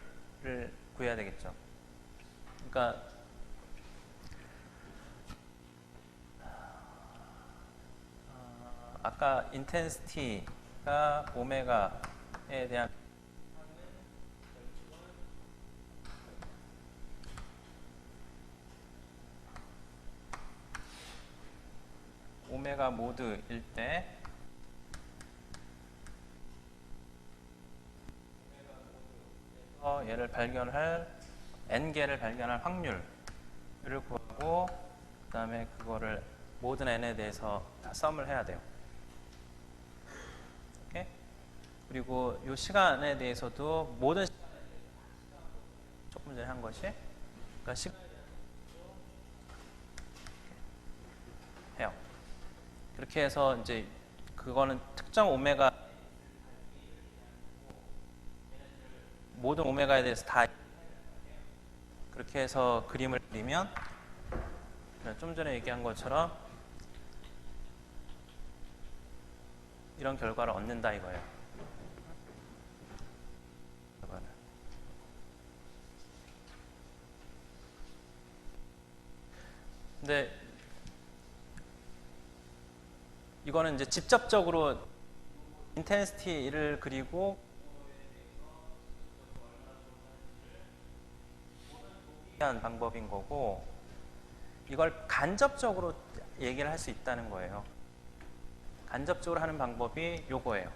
구해야 되겠죠. 그러니까 아까 인텐시티가 오메가에 대한 오메가 모드일 때 얘를 발견할 n개를 발견할 확률을 구하고 그 다음에 그거를 모든 n에 대해서 다 썸을 해야 돼요. 오케이? 그리고 이 시간에 대해서도 모든 조금 전에 한 것이 그러니까 시간 해요. 그렇게 해서 이제 그거는 특정 오메가 모든 오메가에 대해서 다 그렇게 해서 그림을 그리면 좀 전에 얘기한 것처럼 이런 결과를 얻는다 이거예요. 근데 이거는 이제 직접적으로 인텐시티를 그리고 한 방법인 거고 이걸 간접적으로 얘기를 할 수 있다는 거예요. 간접적으로 하는 방법이 요거예요.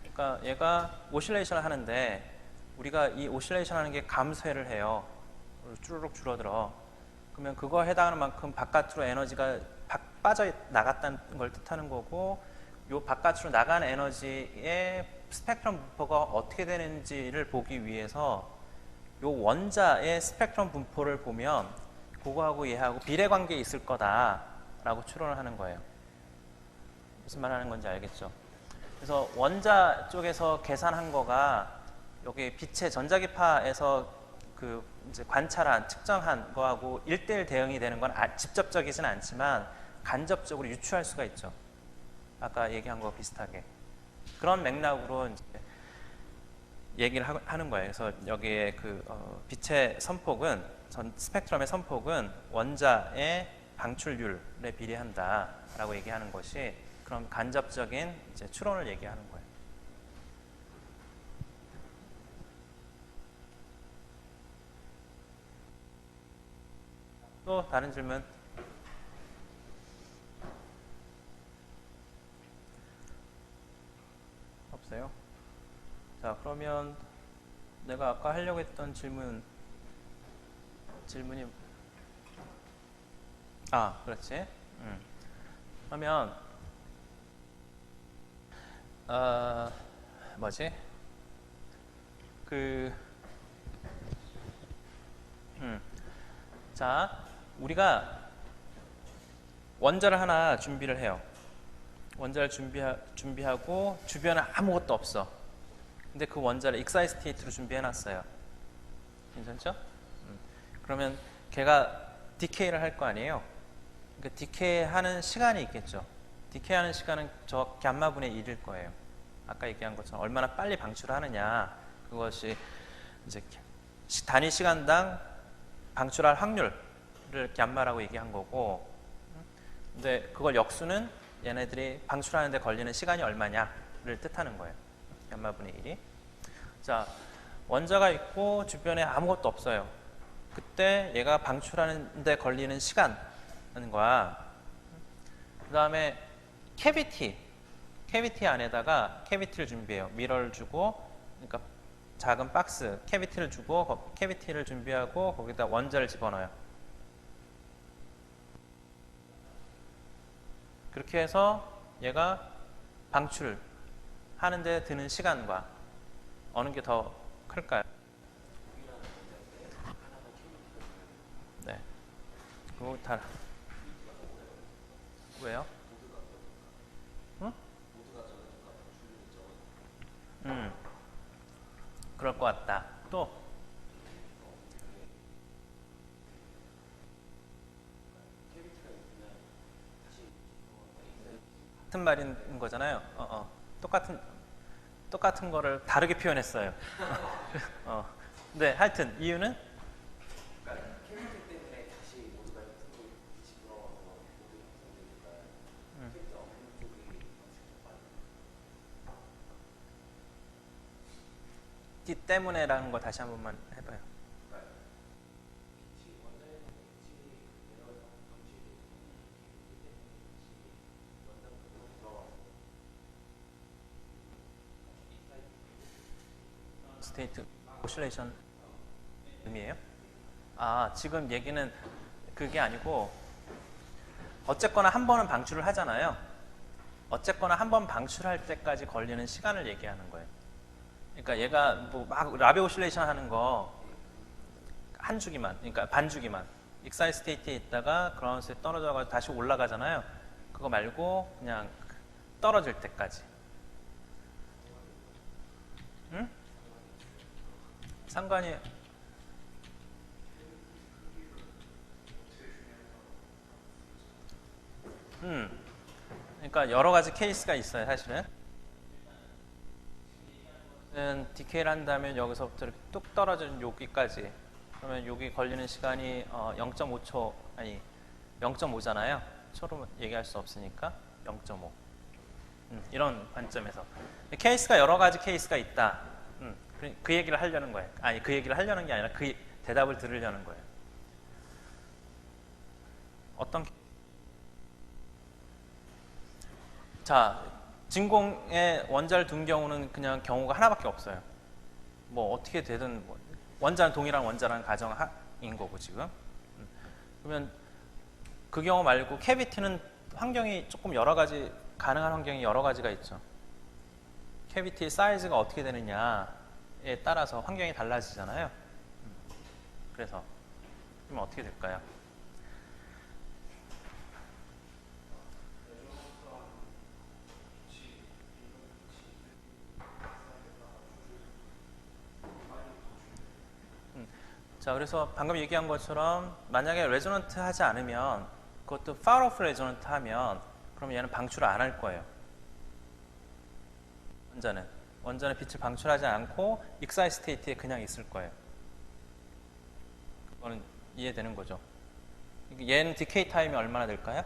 그러니까 얘가 오실레이션을 하는데 우리가 이 오실레이션 하는 게 감소를 해요. 쭈르륵 줄어들어. 그러면 그거 해당하는 만큼 바깥으로 에너지가 빠져 나갔다는 걸 뜻하는 거고 요 바깥으로 나간 에너지의 스펙트럼 분포가 어떻게 되는지를 보기 위해서 요 원자의 스펙트럼 분포를 보면 그거하고 얘하고 비례관계에 있을 거다라고 추론을 하는 거예요. 무슨 말 하는 건지 알겠죠? 그래서 원자 쪽에서 계산한 거가 여기 빛의 전자기파에서 그 이제 관찰한 측정한 거하고 1대1 대응이 되는 건 직접적이진 않지만 간접적으로 유추할 수가 있죠. 아까 얘기한 거 비슷하게 그런 맥락으로 이제 얘기를 하는 거예요. 그래서 여기에 그 빛의 선폭은 스펙트럼의 선폭은 원자의 방출률에 비례한다라고 얘기하는 것이 그럼 간접적인 이제 추론을 얘기하는 거예요. 또 다른 질문? 없어요? 자, 그러면 내가 아까 하려고 했던 질문이 그렇지. 그러면 뭐지? 자, 우리가 원자를 하나 준비를 해요. 원자를 준비하고 주변에 아무것도 없어. 근데 그 원자를 익사이트 스테이트로 준비해놨어요. 괜찮죠? 그러면 걔가 디케이를 할 거 아니에요. 그러니까 디케이하는 시간이 있겠죠. 디케이하는 시간은 저 감마분의 1일 거예요. 아까 얘기한 것처럼 얼마나 빨리 방출하느냐, 그것이 이제 단위 시간당 방출할 확률을 감마라고 얘기한 거고, 근데 그걸 역수는 얘네들이 방출하는 데 걸리는 시간이 얼마냐를 뜻하는 거예요. 감마분의 1이. 자, 원자가 있고 주변에 아무것도 없어요. 그때 얘가 방출하는 데 걸리는 시간과 그 다음에 캐비티 안에다가 캐비티를 준비해요. 미러를 주고, 그러니까 작은 박스 캐비티를 주고, 캐비티를 준비하고 거기다 원자를 집어넣어요. 그렇게 해서 얘가 방출을 하는데 드는 시간과 어느 게 더 클까요? 네. 그거 다 왜요? 응? 그럴 것 같다. 또 같은 말인 거잖아요. 똑같은 거를 다르게 표현했어요. 네, 하여튼 이유는 띠 때문에라는 거 다시 한 번만 해봐요. 스테이트 오실레이션 의미예요? 지금 얘기는 그게 아니고 어쨌거나 한 번은 방출을 하잖아요. 어쨌거나 한 번 방출할 때까지 걸리는 시간을 얘기하는 거예요. 그러니까 얘가 뭐 막 라베 오실레이션 하는 거 한 주기만, 그러니까 반 주기만 익사이트 스테이트에 있다가 그라운드에 떨어져가지고 다시 올라가잖아요. 그거 말고 그냥 떨어질 때까지. 응? 상관이 그러니까 여러 가지 케이스가 있어요, 사실은. 디케이를 한다면 여기서부터 이렇게 뚝 떨어지는 여기까지. 그러면 여기 걸리는 시간이 0.5초, 아니 0.5잖아요. 초로 얘기할 수 없으니까 0.5. 이런 관점에서. 케이스가 여러 가지 케이스가 있다. 그 얘기를 하려는 거예요. 아니, 그 얘기를 하려는 게 아니라 그 대답을 들으려는 거예요. 자, 진공에 원자를 둔 경우는 그냥 경우가 하나밖에 없어요. 뭐 어떻게 되든 원자는 동일한 원자라는 가정인 거고 지금. 그러면 그 경우 말고 캐비티는 환경이 조금 여러 가지, 가능한 환경이 여러 가지가 있죠. 캐비티의 사이즈가 어떻게 되느냐에 따라서 환경이 달라지잖아요. 그래서 그러면 어떻게 될까요? 자, 그래서 방금 얘기한 것처럼 만약에 레조넌트 하지 않으면, 그것도 far off 레조넌트 하면, 그럼 얘는 방출을 안 할 거예요. 원자는 빛을 방출하지 않고 익사이트 스테이트에 그냥 있을 거예요. 그거는 이해되는 거죠. 얘는 디케이 타임이 얼마나 될까요?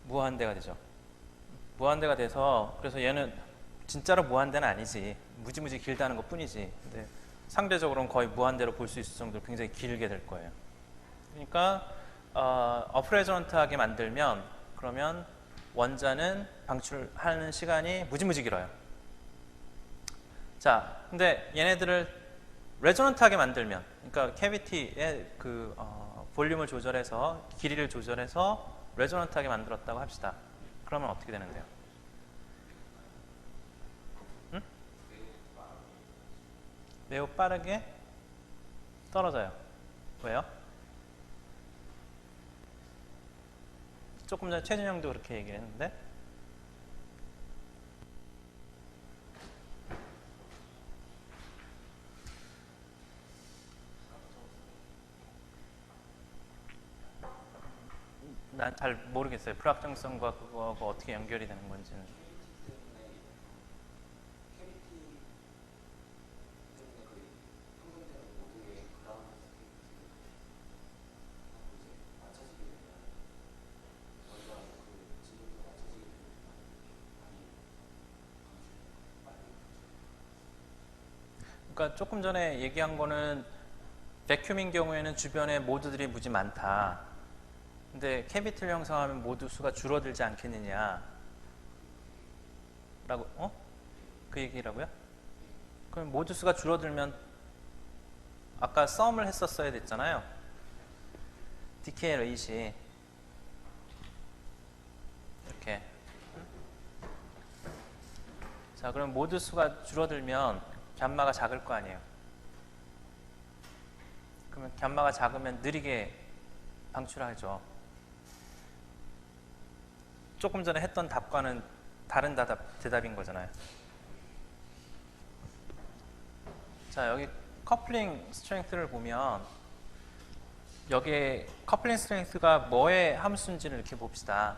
무한대가 되죠. 무한대가 돼서, 그래서 얘는 진짜로 무한대는 아니지, 무지무지 길다는 것 뿐이지. 근데 상대적으로는 거의 무한대로 볼 수 있을 정도로 굉장히 길게 될 거예요. 그러니까 어프레저넌트하게 만들면, 그러면 원자는 방출하는 시간이 무지무지 길어요. 자, 근데 얘네들을 레조넌트하게 만들면, 그러니까 캐비티의 그 볼륨을 조절해서 길이를 조절해서 레조넌트하게 만들었다고 합시다. 그러면 어떻게 되는데요? 응? 매우 빠르게 떨어져요. 왜요? 조금 전에 최준영도 그렇게 얘기했는데 난 잘 모르겠어요. 불확정성과 그거가 어떻게 연결이 되는 건지는. 그러니까 조금 전에 얘기한 거는 베큐um인 경우에는 주변에 모드들이 무지 많다. 근데 캐비티를 형성하면 모드 수가 줄어들지 않겠느냐 라고 그 얘기라고요? 그럼 모드 수가 줄어들면 아까 썸을 했었어야 됐잖아요. 디케이 레이시 이렇게. 자, 그럼 모드 수가 줄어들면 감마가 작을 거 아니에요. 그러면 감마가 작으면 느리게 방출하죠. 조금 전에 했던 답과는 다른 대답인 거잖아요. 자, 여기 커플링 스트렝스를 보면 여기에 커플링 스트렝스가 뭐의 함수인지를 이렇게 봅시다.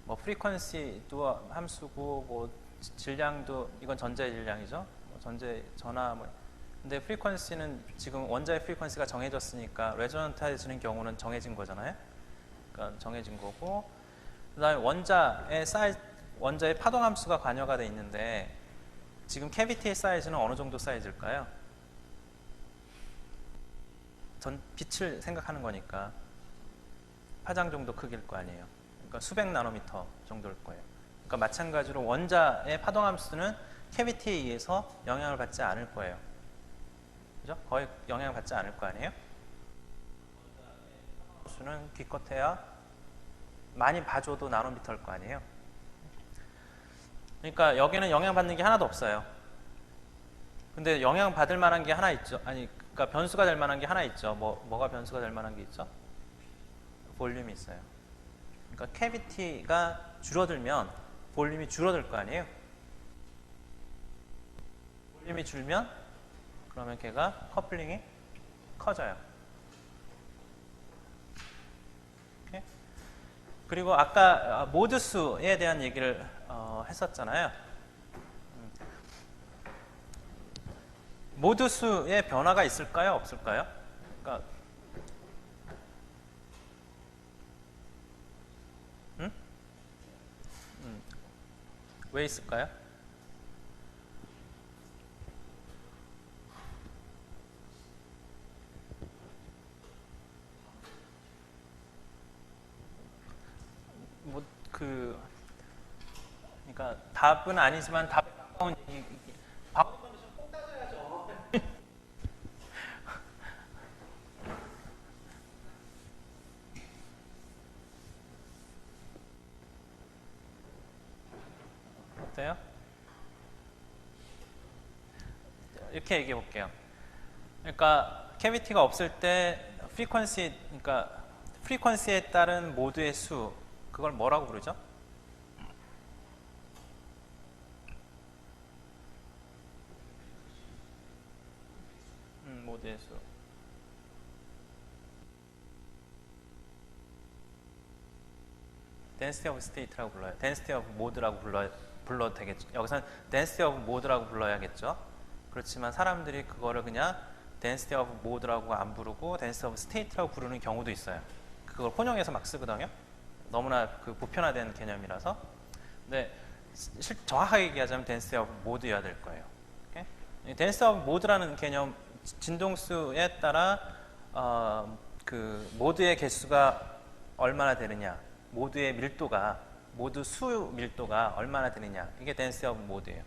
뭐 프리퀀시도 함수고 뭐 질량도 이건 전자의 질량이죠. 뭐 전하 뭐. 근데 프리퀀시는 지금 원자의 프리퀀시가 정해졌으니까 레조넌트해지는 경우는 정해진 거잖아요. 그러니까 정해진 거고, 그다음에 원자의 파동 함수가 관여가 돼 있는데 지금 캐비티의 사이즈는 어느 정도 사이즈일까요? 빛을 생각하는 거니까 파장 정도 크기일 거 아니에요. 그러니까 수백 나노미터 정도일 거예요. 그러니까 마찬가지로 원자의 파동 함수는 캐비티에 의해서 영향을 받지 않을 거예요. 그죠? 거의 영향을 받지 않을 거 아니에요? 수는 기껏해야 많이 봐줘도 나노미터일 거 아니에요? 그러니까 여기는 영향받는 게 하나도 없어요. 근데 영향받을 만한 게 하나 있죠. 아니, 그러니까 변수가 될 만한 게 하나 있죠. 뭐가 변수가 될 만한 게 있죠? 볼륨이 있어요. 그러니까 캐비티가 줄어들면 볼륨이 줄어들 거 아니에요? 볼륨이 줄면 그러면 걔가 커플링이 커져요. 오케이? 그리고 아까 모드수에 대한 얘기를 했었잖아요. 모드수의 변화가 있을까요? 없을까요? 그러니까 왜 있을까요? 그러니까 답은 아니지만 답에 가까운 얘기. 바꾸면 꼭 따져야죠. 어때요? 이렇게 얘기해 볼게요. 그러니까 캐비티가 없을 때 그러니까 프리퀀시에 따른 모드의 수, 그걸 뭐라고 부르죠? 모드의 수. density of state라고 불러요. density of mode라고 불러도 되겠죠. 여기서는 density of mode라고 불러야겠죠. 그렇지만 사람들이 그거를 그냥 density of mode라고 안 부르고 density of state라고 부르는 경우도 있어요. 그걸 혼용해서 막 쓰거든요. 너무나 그 보편화된 개념이라서. 근데 정확하게 얘기하자면 density of mode여야 될 거예요. 오케이? density of mode라는 개념, 진동수에 따라 그 모드의 개수가 얼마나 되느냐, 모드의 밀도가, 모드 수 밀도가 얼마나 되느냐, 이게 density of mode예요.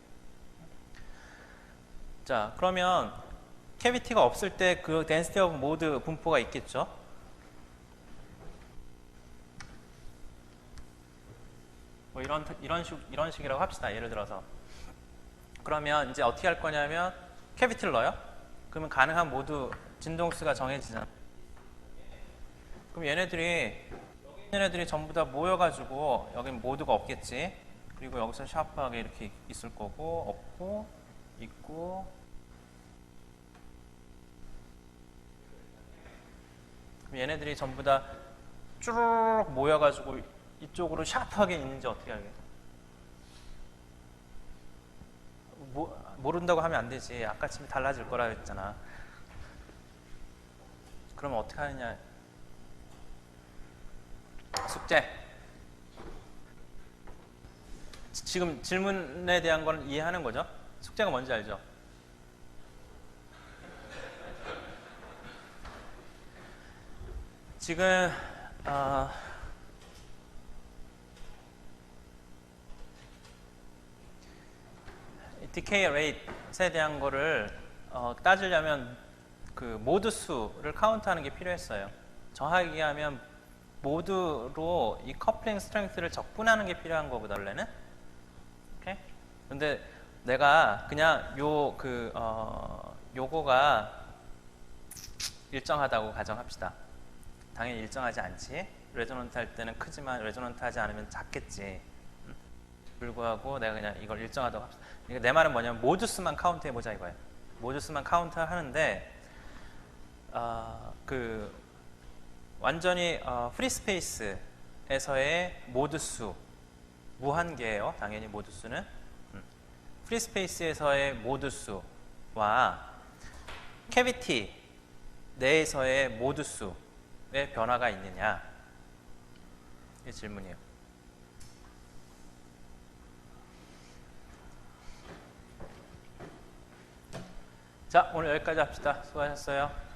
자, 그러면 캐비티가 없을 때 그 density of mode 분포가 있겠죠? 뭐 이런 식이라고 합시다. 예를 들어서. 그러면 이제 어떻게 할 거냐면 캐비티를 넣어요. 그러면 가능한 모두 진동수가 정해지잖아. 그럼 얘네들이 전부 다 모여가지고 여긴 모두가 없겠지. 그리고 여기서 샤프하게 이렇게 있을 거고, 없고, 있고. 그럼 얘네들이 전부 다 쭈르륵 모여가지고 이쪽으로 샤프하게 있는지 어떻게 알겠어? 모른다고 하면 안 되지. 아까쯤에 달라질 거라 했잖아. 그러면 어떻게 하느냐? 숙제. 지금 질문에 대한 건 이해하는 거죠? 숙제가 뭔지 알죠? 지금 decay rate에 대한 거를 따지려면 그 모드 수를 카운트하는 게 필요했어요. 정확하게 하면 모드로 이 커플링 스트렝스를 적분하는 게 필요한 거보다 원래는. 오케이? 근데 내가 그냥 요거가 일정하다고 가정합시다. 당연히 일정하지 않지. 레조넌트 할 때는 크지만 레조넌트 하지 않으면 작겠지. 불구하고 내가 그냥 이걸 일정하다고 합시다. 그러니까 내 말은 뭐냐면 모드 수만 카운트 해보자 이거예요. 모드 수만 카운트 하는데 완전히 프리 스페이스에서의 모드 수 무한계예요. 당연히 모드 수는 프리 스페이스에서의 모드 수와 캐비티 내에서의 모드 수의 변화가 있느냐 이 질문이에요. 자, 오늘 여기까지 합시다. 수고하셨어요.